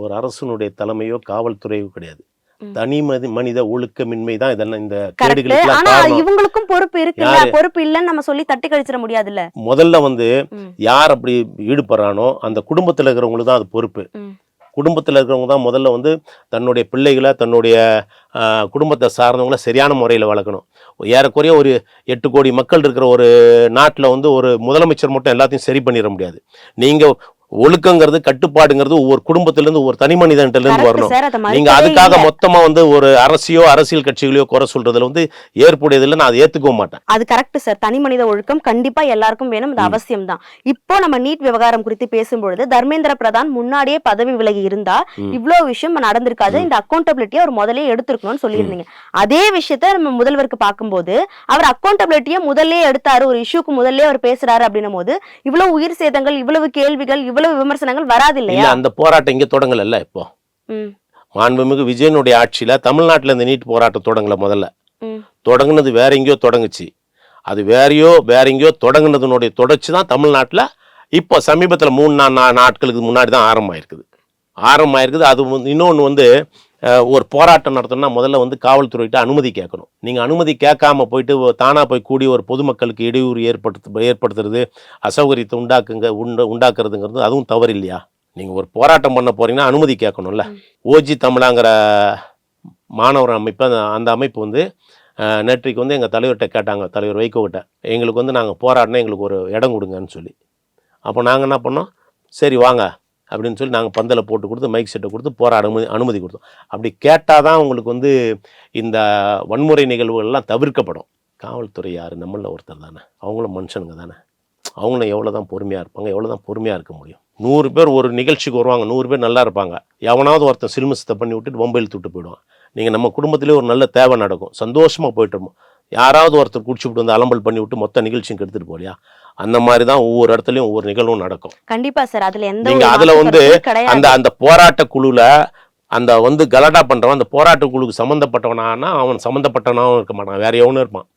ஒரு அரசனுடைய தலைமையோ காவல்துறையோ கிடையாது, தனி மனித ஒழுக்கமின்மை தான் இதெல்லாம் இந்த கேடுகளுக்கு. ஆனா இவங்களுக்கும் பொறுப்பு இருக்குல்ல, பொறுப்பு இல்லன்னு நம்ம சொல்லி தட்டி கழிச்சிட முடியாதுல்ல. முதல்ல வந்து யார் அப்படி ஈடுபடுறானோ அந்த குடும்பத்துல இருக்கிறவங்களுக்கு தான் அது பொறுப்பு. குடும்பத்தில் இருக்கிறவங்க தான் முதல்ல வந்து தன்னுடைய பிள்ளைகளை தன்னுடைய குடும்பத்தை சார்ந்தவங்கள சரியான முறையில் வளர்க்கணும். ஏறக்குறைய ஒரு 8 கோடி மக்கள் இருக்கிற ஒரு நாட்டில் வந்து ஒரு முதலமைச்சர் மட்டும் எல்லாத்தையும் சரி பண்ணிட முடியாது. நீங்கள் ஒழுக்கங்கிறது கட்டுப்பாடுங்கிறது ஒவ்வொரு குடும்பத்திலிருந்து ஒவ்வொரு தனி மனிதன்கிட்ட வரணும். நீங்க அதுக்காக மொத்தமா வந்து ஒரு அரசியல் கட்சிகளையோ குறை சொல்றதுல வந்து ஏற்புடையது இல்லை, நான் அதை ஏத்துக்கவும் மாட்டேன். அது கரெக்ட் சார், தனி மனித ஒழுக்கம் கண்டிப்பா எல்லாருக்கும் வேணும், அது அவசியம் தான். இப்போ நம்ம நீட் விவகாரம் குறித்து பேசும்பொழுது தர்மேந்திர பிரதான் முன்னாடியே பதவி விலகி இருந்தா இவ்வளவு விஷயம் நடந்திருக்காது, இந்த அக்கௌண்டபிலிட்டியை அவர் முதலே எடுத்திருக்கணும்னு சொல்லியிருந்தீங்க. அதே விஷயத்த நம்ம முதல்வருக்கு பார்க்கும்போது அவர் அக்கௌண்டபிலிட்டியை முதல்ல எடுத்தாரு, ஒரு இஷ்யூக்கு முதல்ல அவர் பேசுறாரு அப்படின்னும் போது இவ்வளவு உயிர் சேதங்கள், இவ்வளவு கேள்விகள், இவ்வளவு விமர்சனங்கள் வராது இல்லையா? அந்த போராட்டம் இங்க தொடங்கல. இப்போ மாண்புமிகு விஜயனுடைய ஆட்சியில தமிழ்நாட்டுல இந்த நீட் போராட்டம் தொடங்கல. முதல்ல தொடங்குனது வேற எங்கேயோ தொடங்குச்சு, அது வேற எங்கேயோ தொடங்குனதுனுடைய தொடர்ச்சி தான் தமிழ்நாட்டுல இப்போ சமீபத்துல 3 நாட்களுக்கு முன்னாடி தான் ஆரம்பமாயிருக்குது. அது இன்னொன்று வந்து ஒரு போராட்டம் நடத்தணும்னா முதல்ல வந்து காவல்துறையிட்ட அனுமதி கேட்கணும். நீங்கள் அனுமதி கேட்காம போயிட்டு தானாக போய் கூடி ஒரு பொதுமக்களுக்கு இடையூறு ஏற்படுத்துறது, அசௌகரியத்தை உண்டாக்குறதுங்கிறது அதுவும் தவறு இல்லையா? நீங்கள் ஒரு போராட்டம் பண்ண போறீங்கன்னா அனுமதி கேட்கணும்ல. ஓஜி தமிழாங்கிற மாணவர் அமைப்பு, அந்த அமைப்பு வந்து நேற்றைக்கு வந்து எங்கள் தலைவர்கிட்ட கேட்டாங்க, தலைவர் வைகோகிட்ட, எங்களுக்கு வந்து நாங்கள் போராடினா எங்களுக்கு ஒரு இடம் கொடுங்கன்னு சொல்லி. அப்போ நாங்கள் என்ன பண்ணோம், சரி வாங்க அப்படின்னு சொல்லி நாங்கள் பந்தலை போட்டு கொடுத்து மைக் செட்டை கொடுத்து போராட அனுமதி கொடுத்தோம். அப்படி கேட்டால் தான் உங்களுக்கு வந்து இந்த வன்முறை நிகழ்வுகள்லாம் தவிர்க்கப்படும். காவல்துறை யார், நம்மள ஒருத்தர் தானே, அவங்களும் மனுஷனுங்க தானே, அவங்களும் எவ்வளோ தான் பொறுமையாக இருப்பாங்க, எவ்வளோ தான் பொறுமையாக இருக்க முடியும். 100 பேர் ஒரு நிகழ்ச்சிக்கு வருவாங்க, 100 பேர் நல்லா இருப்பாங்க, எவனாவது ஒருத்தன் சிலுமிசத்தை பண்ணி விட்டுட்டு மொபைல் தூட்டு போயிடுவான். நீங்கள் நம்ம குடும்பத்திலே ஒரு நல்ல தேவை நடக்கும், சந்தோஷமாக போயிட்டுருப்போம், யாராவது ஒருத்தர் குடிச்சு விட்டு வந்து அலம்பல் பண்ணி விட்டு மொத்த நிகழ்ச்சியும் கெடுத்துட்டு போலியா. அந்த மாதிரி தான் ஒவ்வொரு இடத்துலையும் ஒவ்வொரு நிகழ்வும் நடக்கும். கண்டிப்பா சார். அதுல எந்த நீங்கள் அதில் வந்து அந்த போராட்ட குழுவில் அந்த வந்து கலடா பண்ணுறவன் அந்த போராட்ட குழுக்கு சம்மந்தப்பட்டவனானா அவன் சம்மந்தப்பட்டவனாகவும் இருக்க மாட்டான், வேற எவனும் இருப்பான்.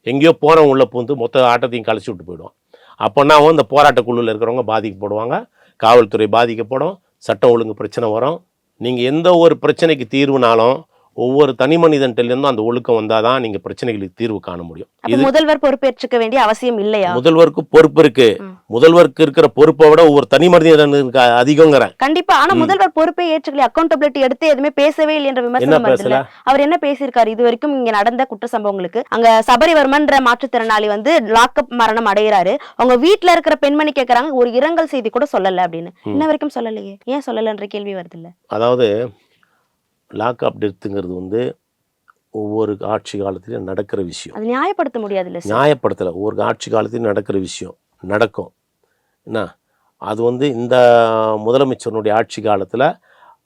எங்கேயோ போனவன் உள்ள பூந்து மொத்த ஆட்டத்தையும் கழிச்சு விட்டு போயிடுவான். அப்போனா இந்த போராட்ட குழுவில் இருக்கிறவங்க பாதிக்கப்படுவாங்க, காவல்துறை பாதிக்கப்படும், சட்டம் ஒழுங்கு பிரச்சனை வரும். நீங்கள் எந்த ஒரு பிரச்சனைக்கு தீர்வுனாலும் ஒவ்வொரு தனி மனிதன்கிட்டேருந்தும் அந்த ஒழுக்கம் வந்தால் தான் நீங்கள் பிரச்சனைகளுக்கு தீர்வு காண முடியும். இது முதல்வர் பொறுப்பேற்றுக்க வேண்டிய அவசியம் இல்லையா? முதல்வருக்கு பொறுப்பு இருக்கு, முதல்வருக்கு இருக்கிற பொறுப்பை விட ஒவ்வொரு தனி மனிதனுக்கு அதிகங்கிறேன். கண்டிப்பா. ஆனா முதல்வர் பொறுப்பை ஏற்றுக்கல, அக்கௌண்டபிலிட்டி எடுத்து எதுவுமே பேசவே இல்லை என்ற விமர்சனம் வருதுல்ல. அவர் என்ன பேசியிருக்காரு இது வரைக்கும் இங்க நடந்த குற்ற சம்பவங்களுக்கு? அங்க சபரிவர்மன்ற மாற்றுத்திறனாளி வந்து லாக்அப் மரணம் அடைகிறாரு, அவங்க வீட்டுல இருக்கிற பெண்மணி கேட்கறாங்க ஒரு இரங்கல் செய்தி கூட சொல்லல அப்படின்னு. இன்ன வரைக்கும் சொல்லலையே, ஏன் சொல்லலன்ற கேள்வி வருது இல்ல. அதாவது லாக்அப் டெத்துங்கிறது வந்து ஒவ்வொரு ஆட்சி காலத்திலையும் நடக்கிற விஷயம், அது நியாயப்படுத்த முடியாது இல்லை, நியாயப்படுத்தலை. ஒவ்வொரு ஆட்சி காலத்திலையும் நடக்கிற விஷயம் நடக்கும். என்ன அது வந்து இந்த முதலமைச்சருடைய ஆட்சி காலத்தில்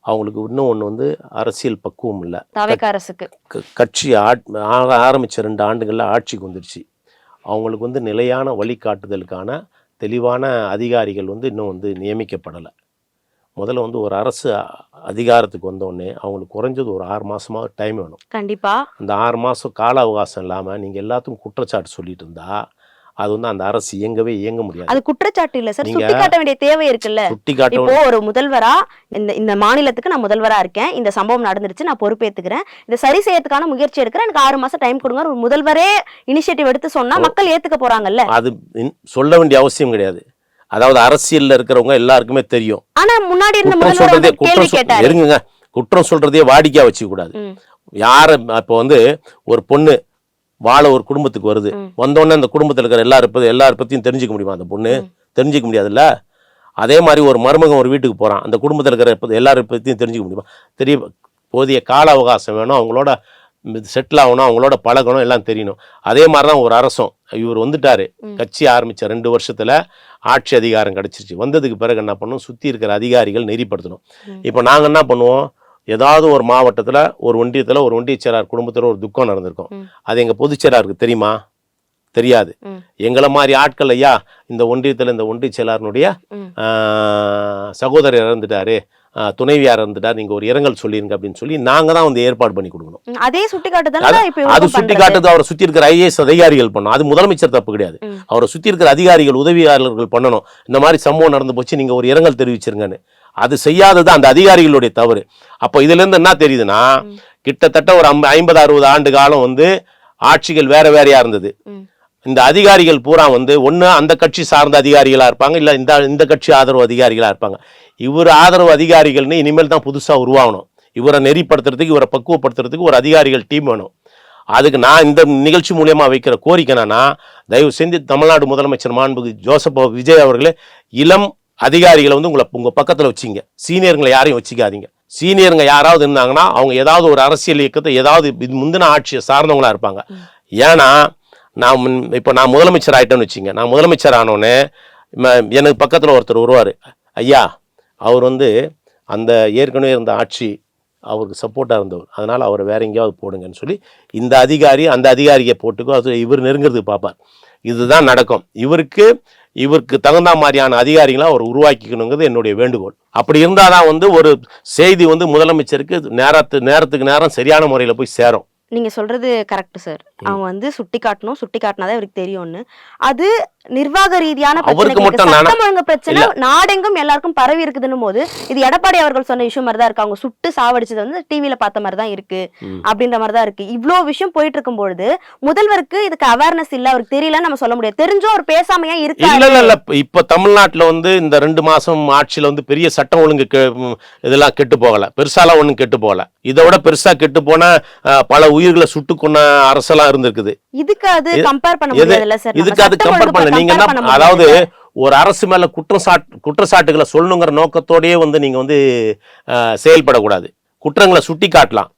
அவங்களுக்கு இன்னும் ஒன்று வந்து அரசியல் பக்குவம் இல்லை. அரசுக்கு கட்சி ஆரம்பித்த 2 ஆண்டுகளில் ஆட்சிக்கு வந்துடுச்சு. அவங்களுக்கு வந்து நிலையான வழிகாட்டுதலுக்கான தெளிவான அதிகாரிகள் வந்து இன்னும் வந்து நியமிக்கப்படலை. முதல்ல வந்து ஒரு அரசு அதிகாரத்துக்கு வந்தோடனே அவங்களுக்கு குறைஞ்சது ஒரு 6 மாதமாக டைம் வேணும். கண்டிப்பா. அந்த 6 மாதம் கால அவகாசம் இல்லாமல் நீங்கள் எல்லாத்துக்கும் குற்றச்சாட்டு சொல்லிட்டு இருந்தா அது வந்து அந்த அரசு இயங்க முடியாது. அது குற்றச்சாட்டு இல்ல சார், சுட்டி காட்ட வேண்டிய தேவை இருக்குல்ல. இப்போ ஒரு முதல்வரா இந்த மாநிலத்துக்கு நான் முதல்வரா இருக்கேன், இந்த சம்பவம் நடந்துருச்சு, நான் பொறுப்பேற்றுக்கிறேன், இதை சரி செய்யறதுக்கான முயற்சி எடுக்கிறேன், எனக்கு 6 மாசம் டைம் கொடுங்க, ஒரு முதல்வரே இனிஷியேட்டிவ் எடுத்து சொன்னா மக்கள் ஏத்துக்க போறாங்கல்ல. அது சொல்ல வேண்டிய அவசியம் கிடையாது. அதாவது அரசியல்ல இருக்கிறவங்க எல்லாருக்குமே தெரியும். ஆனா முன்னாடி இருந்த முதல்வர் இருங்க, குற்றம் சொல்றதே வாடிக்கையா வச்சுக்க கூடாது. யார இப்போ வந்து ஒரு பொண்ணு வாழ ஒரு குடும்பத்துக்கு வருது, வந்தோடனே அந்த குடும்பத்தில் இருக்கிற எல்லாரும் பத்தியும் தெரிஞ்சுக்க முடியுமா? அந்த பொண்ணு தெரிஞ்சுக்க முடியாதுல்ல. அதே மாதிரி ஒரு மருமகன் ஒரு வீட்டுக்கு போறான், அந்த குடும்பத்தில் இருக்கிற எல்லாரும் பத்தியும் தெரிஞ்சுக்க முடியுமா? போதிய கால அவகாசம் வேணும், அவங்களோட செட்டில் ஆகணும், அவங்களோட பழகணும், எல்லாம் தெரியணும். அதே மாதிரி தான் ஒரு அரசும். இவர் வந்துட்டாரு, கட்சி ஆரம்பித்த 2 வருஷத்தில் ஆட்சி அதிகாரம் கிடச்சிருச்சு. வந்ததுக்கு பிறகு என்ன பண்ணணும், சுற்றி இருக்கிற அதிகாரிகள் நெறிப்படுத்தணும். இப்போ நாங்கள் என்ன பண்ணுவோம், ஏதாவது ஒரு மாவட்டத்தில் ஒரு ஒன்றியத்தில் ஒரு ஒன்றிய செயலாளர் குடும்பத்தில் ஒரு துக்கம் நடந்திருக்கும், அது எங்கள் பொதுச் செயலாளருக்கு தெரியுமா? தெரியாது. எங்களை மாதிரி ஆட்கள், ஐயா இந்த ஒன்றியத்தில் இந்த ஒன்றிய செயலாளருடைய சகோதரர் இறந்துட்டாரு, துணைவியார் இருந்துட்டார், நீங்க ஒரு இரங்கல் சொல்லிருங்க அப்படின்னு சொல்லி நாங்க தான் வந்து ஏற்பாடு பண்ணி கொடுக்கணும். அதே சுட்டி காட்டுறது அது சுட்டி காட்டுறது அவரை சுத்தி இருக்கிற IAS அதிகாரிகள் பண்ணணும். அது முதலமைச்சர் தப்பு கிடையாது, அவரை சுத்தி இருக்கிற அதிகாரிகள் உதவியாளர்கள் பண்ணணும். இந்த மாதிரி சம்பவம் நடந்து போச்சு, நீங்க ஒரு இரங்கல் தெரிவிச்சிருங்கன்னு. அது செய்யாதது அந்த அதிகாரிகளுடைய தவறு. அப்போ இதுல இருந்து என்ன தெரியுதுன்னா, கிட்டத்தட்ட ஒரு 50-60 ஆண்டு காலம் வந்து ஆட்சிகள் வேற வேறையா இருந்தது. இந்த அதிகாரிகள் பூரா வந்து ஒன்று அந்த கட்சி சார்ந்த அதிகாரிகளாக இருப்பாங்க, இல்லை இந்த கட்சி ஆதரவு அதிகாரிகளாக இருப்பாங்க. இவர் ஆதரவு அதிகாரிகள்னு இனிமேல் தான் புதுசாக உருவாகணும். இவரை நெறிப்படுத்துறதுக்கு, இவரை பக்குவப்படுத்துறதுக்கு ஒரு அதிகாரிகள் டீம் வேணும். அதுக்கு நான் இந்த நிகழ்ச்சி மூலியமாக வைக்கிற கோரிக்கை என்னன்னா, தயவு செஞ்சு தமிழ்நாடு முதலமைச்சர் மாண்புமிகு ஜோசப் விஜய் அவர்களே, இளம் அதிகாரிகளை வந்து உங்கள் பக்கத்தில் வச்சிங்க, சீனியர்களை யாரையும் வச்சுக்காதீங்க. சீனியருங்க யாராவது இருந்தாங்கன்னா அவங்க ஏதாவது ஒரு அரசியல் இயக்கத்தை ஏதாவது முந்தின ஆட்சியை சார்ந்தவங்களா இருப்பாங்க. ஏன்னா இப்போ நான் முதலமைச்சர் ஆகிட்டேன்னு வச்சுங்க, நான் முதலமைச்சர் ஆனோடனே எனக்கு பக்கத்தில் ஒருத்தர் வருவார், ஐயா அவர் வந்து அந்த ஏற்கனவே இருந்த ஆட்சி அவருக்கு சப்போர்ட்டாக இருந்தவர், அதனால் அவரை வேற எங்கேயாவது போடுங்கன்னு சொல்லி இந்த அதிகாரி அந்த அதிகாரியை போட்டுக்கோ, அது இவர் நெருங்கிறதுக்கு பார்ப்பார். இதுதான் நடக்கும். இவருக்கு தகுந்த மாதிரியான அதிகாரிகளை அவர் உருவாக்கிக்கணுங்கிறது என்னுடைய வேண்டுகோள். அப்படி இருந்தால் தான் வந்து ஒரு செய்தி வந்து முதலமைச்சருக்கு நேரத்துக்கு நேரம் சரியான முறையில் போய் சேரும். நீங்க சொல்றது கரெக்ட் சார். அவங்க வந்து சுட்டி காட்டினாதான் இவருக்கு தெரியும்னு. அது நிர்வாக ரீதியான பிரச்சனை நாடெங்கும் எல்லாருக்கும் பரவி இருக்குதுன்னு போது இது எடப்பாடி அவர்கள் சொன்ன விஷயம் மாதிரி தான் இருக்கு. அவங்க சுட்டு சாவடிச்சது வந்து டிவியில பார்த்த மாதிரி தான் இருக்கு அப்படின்ற மாதிரி தான் இருக்கு. இவ்வளோ விஷயம் போயிட்டு இருக்கும் பொழுது முதல்வருக்கு இதுக்கு அவேர்னஸ் இல்ல, அவருக்கு தெரியலன்னு நம்ம சொல்ல முடியாது. தெரிஞ்சும் அவர் பேசாமையா இருக்கு. இல்ல இப்ப தமிழ்நாட்டுல வந்து இந்த 2 மாசம் ஆட்சியில வந்து பெரிய சட்டம் ஒழுங்கு இதெல்லாம் கெட்டு போகல, பெருசாலாம் ஒண்ணும் கெட்டு போகல. இதை விட பெருசா கெட்டு போன பல உயிர்களை சுட்டு கொண்ட அரசெல்லாம் தான் இருந்திருக்குது. இதுக்கு அது கம்பேர் பண்ண எது முடியாதுல்ல சார். இதுக்கு அது கம்பேர் பண்ணல. நீங்க என்ன, அதாவது ஒரு அரசு மேல குற்றச்சாட்டுகளை சொல்லணுங்கிற நோக்கத்தோடயே வந்து நீங்க வந்து செயல்படக்கூடாது. குற்றங்களை சுட்டி காட்டலாம்,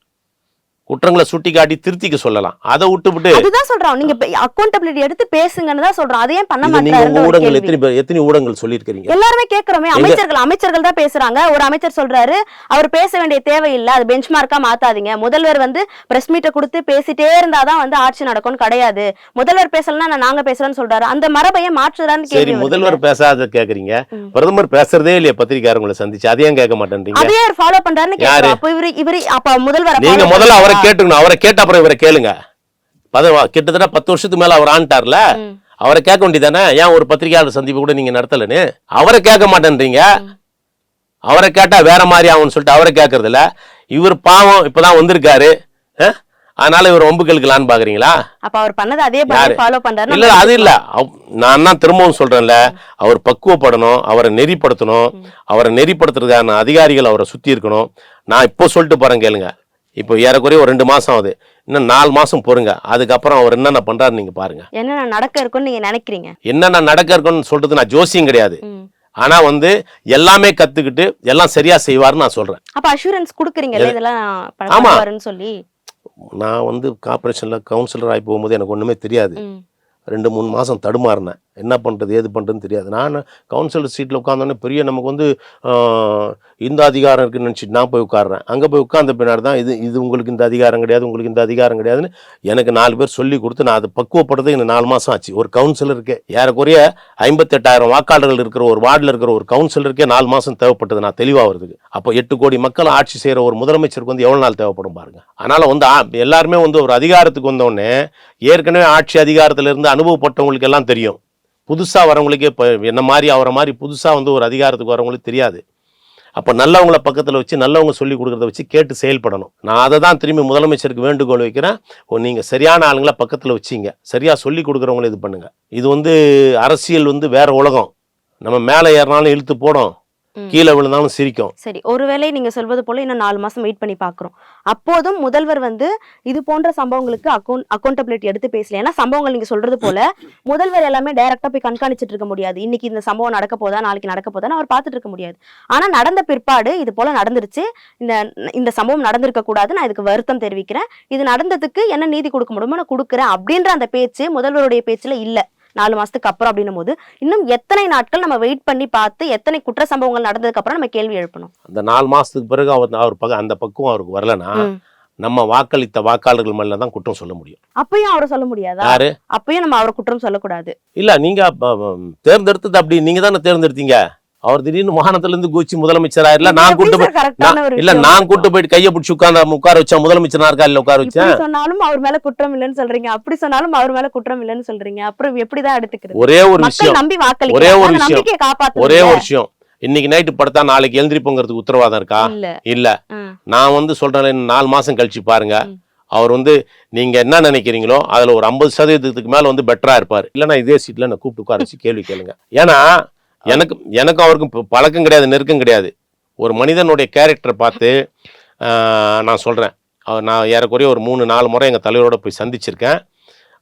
குற்றங்களை சுட்டி காட்டி திருத்திக்க சொல்லலாம். அதை விட்டுவிட்டு அதுதான் சொல்றோம், நீங்க அக்கௌண்டபிலிட்டி எடுத்து பேசுங்கன்னு தான் சொல்றோம். அதையே பண்ண நீங்க உங்க ஊடகங்கள் மாட்டாங்க. எத்தனை ஊடகங்கள் சொல்லியிருக்கீங்க? எல்லாருமே கேட்கிறோமே, அமைச்சர்கள் தான் பேசுறாங்க. ஒரு அமைச்சர் சொல்றாரு அவர் பேச வேண்டிய தேவையில்லை, அது பெஞ்ச் மார்க்கா மாத்தாதீங்க. முதல்வர் வந்து பிரஸ் மீட்டை கொடுத்து பேசிட்டே இருந்தாதான் வந்து ஆட்சி நடக்கும்னு கிடையாது. முதல்வர் பேசலன்னா நாங்க பேசுறோம்னு சொல்றாரு. அந்த மரபையை மாற்றுறான்னு சரி, முதல்வர் பேசாத கேக்குறீங்க, பிரதமர் பேசுறதே இல்லையா பத்திரிகையாளர்களை சந்திச்சு? அதையும் கேட்க மாட்டேன்றீங்க. அதே ஃபாலோ பண்றாருன்னு கேக்குறோம். அப்ப இவரு அப்ப முதல்வர் நீங்க முதல்ல அவரை கேட்டுக்கணும். அவரை கேட்ட அப்புறம் இவரை கேளுங்க. கிட்டத்தட்ட 10 வருஷத்துக்கு மேல அவர் ஆண்டார்ல, அவரை கேட்க வேண்டியதானே? ஏன் ஒரு பத்திரிகையாளர் சந்திப்பு கூட நீங்க நடத்தலன்னு? அவரை கேட்க மாட்டேன்றீங்க. அவரை கேட்டா வேற மாதிரி ஆகும்னு சொல்லிட்டு அவரை கேட்கறது இல்ல. இவர் பாவம் இப்பதான் வந்திருக்காரு, அதனால இவர் வம்பு கெடுக்கலான்னு பாக்குறீங்களா? அப்ப அவர் பண்ணது அதே ஃபாலோ பண்றாரு. இல்ல அது இல்ல, நான் தான் திரும்பவும் சொல்றேன்ல, அவர் பக்குவப்படணும், அவரை நெறிப்படுத்தணும். அவரை நெறிப்படுத்துறதுக்கான அதிகாரிகள் அவரை சுத்தி இருக்கணும். நான் இப்போ சொல்லிட்டு போறேன் கேளுங்க. இப்போ ஏறக்குறைய ஒரு 2 மாசம் ஆகுது, இன்னும் 4 மாசம் பொறுங்க. அதுக்கப்புறம் அவர் என்னென்ன பண்றாரு நீங்க பாருங்க. என்னென்ன நடக்க இருக்குன்னு நீங்க நினைக்கிறீங்க? என்னென்ன நடக்க இருக்குன்னு சொல்றது நான் ஜோசியம் கிடையாது. ஆனா வந்து எல்லாமே கத்துக்கிட்டு எல்லாம் சரியா செய்வாருன்னு நான் சொல்றேன். அப்ப அஷூரன்ஸ் குடுக்குறீங்கல்ல இதெல்லாம் பண்ணுவாருன்னு சொல்லி? நான் வந்து கார்பரேஷன்ல கவுன்சிலர் ஆகி போகும்போது எனக்கு ஒண்ணுமே தெரியாது. 2-3 மாதம் தடுமாறினேன், என்ன பண்ணுறது ஏது பண்ணுறதுன்னு தெரியாது. நான் கவுன்சிலர் சீட்டில் உட்காந்தோன்னே பெரிய நமக்கு வந்து இந்த அதிகாரம் இருக்குன்னு நினச்சிட்டு நான் போய் உட்காடுறேன். அங்கே போய் உட்காந்த பின்னாடி தான் இது உங்களுக்கு இந்த அதிகாரம் கிடையாது, உங்களுக்கு இந்த அதிகாரம் கிடையாதுன்னு எனக்கு 4 பேர் சொல்லி கொடுத்து நான் அதை பக்குவப்படுறது எனக்கு 4 மாதம் ஆச்சு. ஒரு கவுன்சிலருக்கு ஏறக்குறைய 58,000 வாக்காளர்கள் இருக்கிற ஒரு வார்டில் இருக்கிற ஒரு கவுன்சிலருக்கே 4 மாதம் தேவைப்பட்டது நான் தெளிவாகிறதுக்கு. அப்போ 8 கோடி மக்கள் ஆட்சி செய்கிற ஒரு முதலமைச்சருக்கு வந்து எவ்வளோ நாள் தேவைப்படும் பாருங்க. அதனால் வந்து எல்லாருமே வந்து ஒரு அதிகாரத்துக்கு வந்தோடனே ஏற்கனவே ஆட்சி அதிகாரத்திலிருந்து அனுபவப்பட்டவங்களுக்கு எல்லாம் தெரியும். புதுசாக வரவங்களுக்கே இப்போ என்ன மாதிரி அவரை மாதிரி புதுசாக வந்து ஒரு அதிகாரத்துக்கு வரவங்களுக்கு தெரியாது. அப்போ நல்லவங்களை பக்கத்தில் வச்சு நல்லவங்க சொல்லி கொடுக்குறத வச்சு கேட்டு செயல்படணும். நான் அதை தான் திரும்பி முதலமைச்சருக்கு வேண்டுகோள் வைக்கிறேன். நீங்கள் சரியான ஆளுங்களை பக்கத்தில் வச்சிங்க, சரியாக சொல்லி கொடுக்குறவங்களை இது பண்ணுங்கள். இது வந்து அரசியல் வந்து வேற உலகம். நம்ம மேலே ஏறினாலும் இழுத்து போடும், கீழே விழுந்தாலும் சிரிக்கும். சரி, ஒருவேளை நீங்க சொல்வது போல இன்னும் 4 மாசம் வெயிட் பண்ணி பாக்குறோம். அப்போதும் முதல்வர் வந்து இது போன்ற சம்பவங்களுக்கு அக்கௌண்டபிலிட்டி எடுத்து பேசல. ஏன்னா சம்பவங்கள் நீங்க சொல்றது போல முதல்வர் எல்லாமே டைரக்டா போய் கண்காணிச்சிட்டு இருக்க முடியாது. இன்னைக்கு இந்த சம்பவம் நடக்க போதா, நாளைக்கு நடக்க போதான்னு அவர் பார்த்துட்டு இருக்க முடியாது. ஆனா நடந்த பிற்பாடு இது போல நடந்துருச்சு, இந்த சம்பவம் நடந்திருக்க கூடாது, நான் இதுக்கு வருத்தம் தெரிவிக்கிறேன், இது நடந்ததுக்கு என்ன நீதி கொடுக்க முடியுமோ நான் கொடுக்குறேன் அப்படின்ற அந்த பேச்சு முதல்வருடைய பேச்சுல இல்ல. 4 மாசத்துக்கு அப்புறம் அப்படின்னும் போது இன்னும் எத்தனை நாட்கள் நம்ம வெயிட் பண்ணி பார்த்து எத்தனை குற்ற சம்பவங்கள் நடந்ததுக்கு அப்புறம் நம்ம கேள்வி எழுப்பணும்? அந்த 4 மாசத்துக்கு பிறகு அவர் அந்த பக்குவம் அவருக்கு வரலன்னா நம்ம வாக்களித்த வாக்காளர்கள் மேல தான் குற்றம் சொல்ல முடியும். அப்பயும் அவரை சொல்ல முடியாதா? யாரு? அப்பயும் நம்ம அவரை குற்றம் சொல்லக்கூடாது. இல்ல, நீங்க தேர்ந்தெடுத்தது அப்படி நீங்க தானே தேர்ந்தெடுத்தீங்க. அவர் திடீர்னு வாகனத்துல இருந்து குச்சி முதலமைச்சர் ஆயிரல, நான் கூட்டு போயிட்டு கையை பிடிச்சி உட்கார வச்சா முதலமைச்சரா இருக்கா இல்ல உட்கார வச்சேன் சொன்னாலும் அவர் மேல குற்றம் இல்லைன்னு சொல்றீங்க, அப்படி சொன்னாலும் அவர் மேல குற்றம் இல்லைன்னு சொல்றீங்க. அப்புறம் எப்படிதான் எடுத்துக்கிறது? ஒரே ஒரு விஷயம், ஒரே ஒரு விஷயம், இன்னைக்கு நைட்டு படுத்தா நாளைக்கு எழுந்திரிப்போங்கிறதுக்கு உத்தரவாதம் இருக்கா? இல்ல. நான் வந்து சொல்றேன், 4 மாசம் கழிச்சு பாருங்க, அவர் வந்து நீங்க என்ன நினைக்கிறீங்களோ அதுல ஒரு 50% மேல வந்து பெட்டரா இருப்பாரு. இல்லன்னா இதே சீட்ல நான் கூப்பிட்டு உட்கார வச்சு கேள்வி கேளுங்க. ஏன்னா எனக்கும் அவருக்கும் பழக்கம் கிடையாது, நெருக்கம் கிடையாது. ஒரு மனிதனுடைய கேரக்டரை பார்த்து நான் சொல்கிறேன். நான் ஏறக்குறைய ஒரு 3-4 முறை எங்கள் தலைவரோட போய் சந்திச்சிருக்கேன்.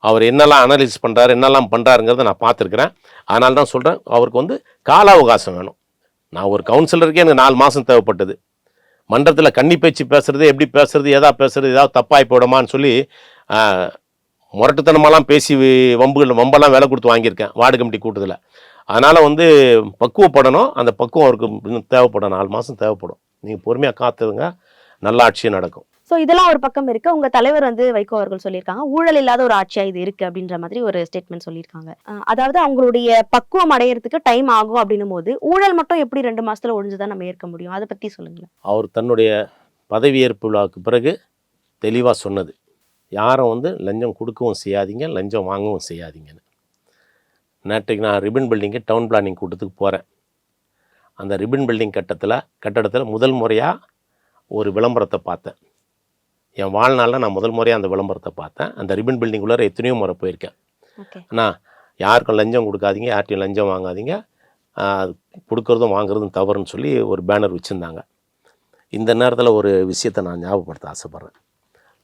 அவர் என்னெல்லாம் அனலைஸ் பண்ணுறாரு, என்னெல்லாம் பண்ணுறாருங்கிறத நான் பார்த்துருக்குறேன். அதனால தான் சொல்கிறேன், அவருக்கு வந்து கால அவகாசம் வேணும். நான் ஒரு கவுன்சிலருக்கே எனக்கு 4 மாதம் தேவைப்பட்டது. மன்றத்தில் கன்னி பேச்சு பேசுறது, எப்படி பேசுறது, ஏதாவது தப்பாகி போடுமான்னு சொல்லி முரட்டுத்தனமெல்லாம் பேசி வம்பெல்லாம் வேலை கொடுத்து வாங்கியிருக்கேன் வார்டு கமிட்டி கூட்டத்தில். அதனால் வந்து பக்குவப்படணும். அந்த பக்குவம் அவருக்கு இன்னும் தேவைப்படும், 4 மாதம் தேவைப்படும். நீங்கள் பொறுமையாக காத்துதுங்க, நல்ல ஆட்சியும் நடக்கும். ஸோ இதெல்லாம் ஒரு பக்கம் இருக்கு. உங்க தலைவர் வந்து வைகோ அவர்கள் சொல்லியிருக்காங்க, ஊழல் இல்லாத ஒரு ஆட்சியா இது இருக்கு அப்படின்ற மாதிரி ஒரு ஸ்டேட்மெண்ட் சொல்லியிருக்காங்க. அதாவது அவங்களுடைய பக்குவம் அடையிறதுக்கு டைம் ஆகும் அப்படின்னும் போது ஊழல் மட்டும் எப்படி 2 மாசத்துல ஒழிஞ்சுதான் நம்ம ஏற்க முடியும்? அதை பத்தி சொல்லுங்களேன். அவர் தன்னுடைய பதவியேற்பு விழாவுக்கு பிறகு தெளிவாக சொன்னது, யாரும் வந்து லஞ்சம் கொடுக்கவும் செய்யாதீங்க, லஞ்சம் வாங்கவும் செய்யாதீங்கன்னு. நேற்றைக்கு நான் ரிப்பன் பில்டிங்கு டவுன் பிளானிங் கூட்டத்துக்கு போகிறேன். அந்த ரிப்பன் பில்டிங் கட்டடத்தில் முதல் முறையாக ஒரு விளம்பரத்தை பார்த்தேன். என் வாழ்நாளில் நான் முதல் முறையாக அந்த விளம்பரத்தை பார்த்தேன். அந்த ரிப்பன் பில்டிங்குள்ளே எத்தனையோ முறை போயிருக்கேன். அண்ணா, யாருக்கும் லஞ்சம் கொடுக்காதீங்க, யார்ட்டையும் லஞ்சம் வாங்காதீங்க, கொடுக்குறதும் வாங்குறதும் தவறுன்னு சொல்லி ஒரு பேனர் வச்சுருந்தாங்க. இந்த நேரத்தில் ஒரு விஷயத்தை நான் ஞாபகப்படுத்த ஆசைப்பட்றேன்.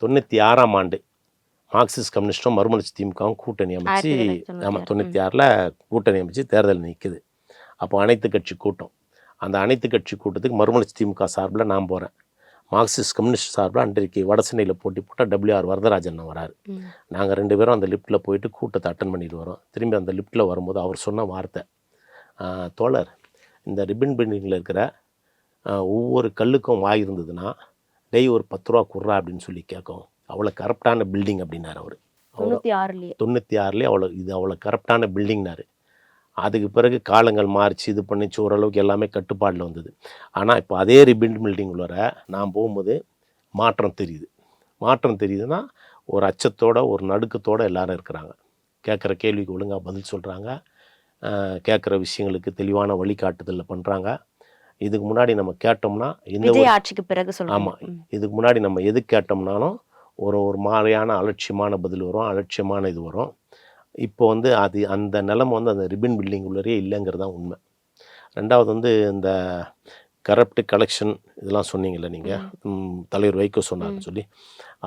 96ஆம் ஆண்டு மார்க்சிஸ்ட் கம்யூனிஸ்டும் மறுமலர்ச்சி திமுகவும் கூட்டணி அமைச்சு 1996. ஆமாம் 96ல் கூட்டணி அமைச்சு தேர்தல் நிற்குது. அப்போ அனைத்து கட்சி கூட்டம். அந்த அனைத்து கட்சி கூட்டத்துக்கு மறுமலர்ச்சி திமுக சார்பில் நான் போகிறேன். மார்க்சிஸ்ட் கம்யூனிஸ்ட் சார்பில் அன்றைக்கு வடசென்னையில் போட்டி போட்டால் WR வரதராஜன் வராரு. நாங்கள் 2 பேரும் அந்த லிஃப்ட்டில் போயிட்டு கூட்டத்தை அட்டன் பண்ணிட்டு வரோம். திரும்பி அந்த லிஃப்ட்டில் வரும்போது அவர் சொன்ன வார்த்தை, தோழர், இந்த ரிப்பன் பில்டிங்கில் இருக்கிற ஒவ்வொரு கல்லுக்கும் வாய் இருந்ததுன்னா டெய் ஒரு 10 ரூபா குர்றா அப்படின்னு சொல்லி கேட்கும். அவ்வளோ கரப்டான பில்டிங் அப்படின்னாரு அவர். 96லேயே அவ்வளோ கரப்டான பில்டிங்னாரு. அதுக்கு பிறகு காலங்கள் மாறிச்சு, இது பண்ணிச்சு, ஓரளவுக்கு எல்லாமே கட்டுப்பாடில் வந்தது. ஆனால் இப்போ அதே ரிபின் பில்டிங் உள்ள நான் போகும்போது மாற்றம் தெரியுது. மாற்றம் தெரியுதுன்னா ஒரு அச்சத்தோட ஒரு நடுக்கத்தோடு எல்லாரும் இருக்கிறாங்க. கேட்குற கேள்விக்கு ஒழுங்காக பதில் சொல்கிறாங்க. கேட்குற விஷயங்களுக்கு தெளிவான வழிகாட்டுதலில் பண்ணுறாங்க. இதுக்கு முன்னாடி நம்ம கேட்டோம்னா விஜய் ஆட்சிக்கு பிறகு சொல்லுங்க. ஆமாம், இதுக்கு முன்னாடி நம்ம எது கேட்டோம்னாலும் ஒரு மாதிரியான அலட்சியமான பதில் வரும், அலட்சியமான இது வரும். இப்போ வந்து அந்த நிலைமை வந்து அந்த ரிப்பன் பில்டிங் உள்ளரே இல்லைங்கிறது தான் உண்மை. ரெண்டாவது வந்து இந்த கரப்ட் கலெக்ஷன் இதெல்லாம் சொன்னீங்கல்ல நீங்கள், தலைவர் வைகோ சொன்னார்னு சொல்லி,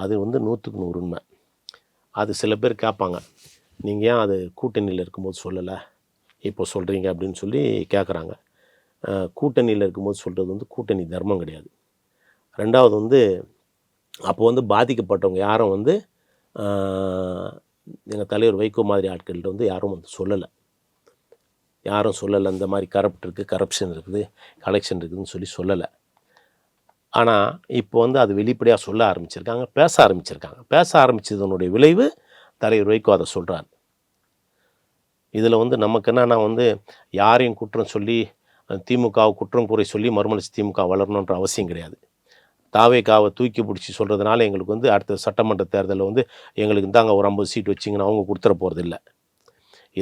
அது வந்து 100க்கு 100 உண்மை. அது சில பேர் கேட்பாங்க, நீங்கள் ஏன் அது கூட்டணியில் இருக்கும்போது சொல்லலை, இப்போ சொல்கிறீங்க அப்படின்னு சொல்லி கேட்குறாங்க. கூட்டணியில் இருக்கும்போது சொல்கிறது வந்து கூட்டணி தர்மம் கிடையாது. ரெண்டாவது வந்து அப்போ வந்து பாதிக்கப்பட்டவங்க யாரும் வந்து எங்கள் தலைவர் வைகோ மாதிரி ஆட்கள்கிட்ட வந்து யாரும் வந்து சொல்லலை. இந்த மாதிரி கரப்ட் இருக்குது, கரப்ஷன் இருக்குது, கலெக்ஷன் இருக்குதுன்னு சொல்லலை. ஆனால் இப்போ வந்து அது வெளிப்படையாக சொல்ல ஆரம்பிச்சிருக்காங்க, பேச ஆரம்பித்ததனுடைய விளைவு தலைவர் வைகோ அதை சொல்கிறார். இதில் வந்து நமக்கு என்னன்னா வந்து யாரையும் குற்றம் சொல்லி திமுகவை குற்றம் குறை சொல்லி மறுமலர்ச்சி திமுக வளரணுன்ற அவசியம் கிடையாது. தாவேகாவை தூக்கி பிடிச்சி சொல்கிறதுனால எங்களுக்கு வந்து அடுத்த சட்டமன்ற தேர்தலில் வந்து எங்களுக்கு இந்தாங்க ஒரு 50 சீட் வச்சிங்கன்னா அவங்க கொடுத்துட போகிறதில்ல.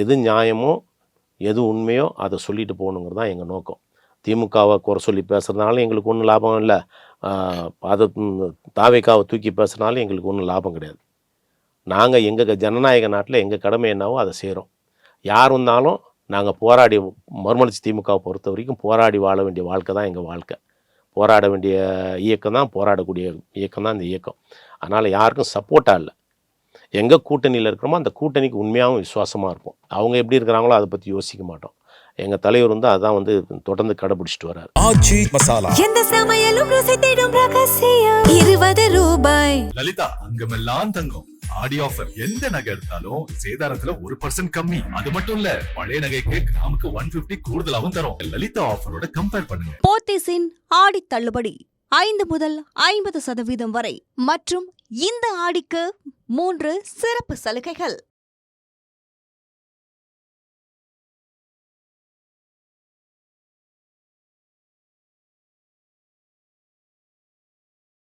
எது நியாயமோ எது உண்மையோ அதை சொல்லிட்டு போகணுங்கிறது தான் எங்கள் நோக்கம். திமுகவை குறை சொல்லி பேசுகிறதுனால எங்களுக்கு ஒன்றும் லாபம் இல்லை, அதை தாவேகாவை தூக்கி பேசுகிறதுனால எங்களுக்கு ஒன்றும் லாபம் கிடையாது. நாங்கள் எங்கள் ஜனநாயக நாட்டில் எங்கள் கடமை என்னவோ அதை செய்கிறோம். யார் வந்தாலும் நாங்கள் போராடி, மறுமலர்ச்சி திமுகவை பொறுத்த வரைக்கும் போராடி வாழ வேண்டிய வாழ்க்கை தான் எங்கள் வாழ்க்கை. போராட வேண்டிய இயக்கம் தான், போராடக்கூடிய இயக்கம் தான் இந்த இயக்கம். அதனால் யாருக்கும் சப்போர்ட்டாக இல்லை. எங்கே கூட்டணியில் இருக்கிறோமோ அந்த கூட்டணிக்கு உண்மையாகவும் விசுவாசமாக இருப்போம். அவங்க எப்படி இருக்கிறாங்களோ அதை பற்றி யோசிக்க மாட்டோம். எங்கள் தலைவர் வந்து அதான் வந்து தொடர்ந்து கடைபிடிச்சிட்டு வர்றாரு. ஆச்சி மசாலா. எந்த சமையலும் ருசி தேடும் ரகசியம் 20 ரூபாய். லலிதா அங்கமெல்லாம் தங்கம். ஆடி ஆஃபர். எந்த நகை எடுத்தாலும் சேதாரத்துல 1% கம்மி. அது மட்டும் இல்ல, பழைய நகைக்கு கிராமுக்கு 150 கூடுதலாவும் தரும். லலிதா ஆஃபரோட கம்பேர் பண்ணுங்க. போத்தீஸின் ஆடி தள்ளுபடி 5 முதல் 50% வரை மற்றும் இந்த ஆடிக்கு 3 சிறப்பு சலுகைகள்.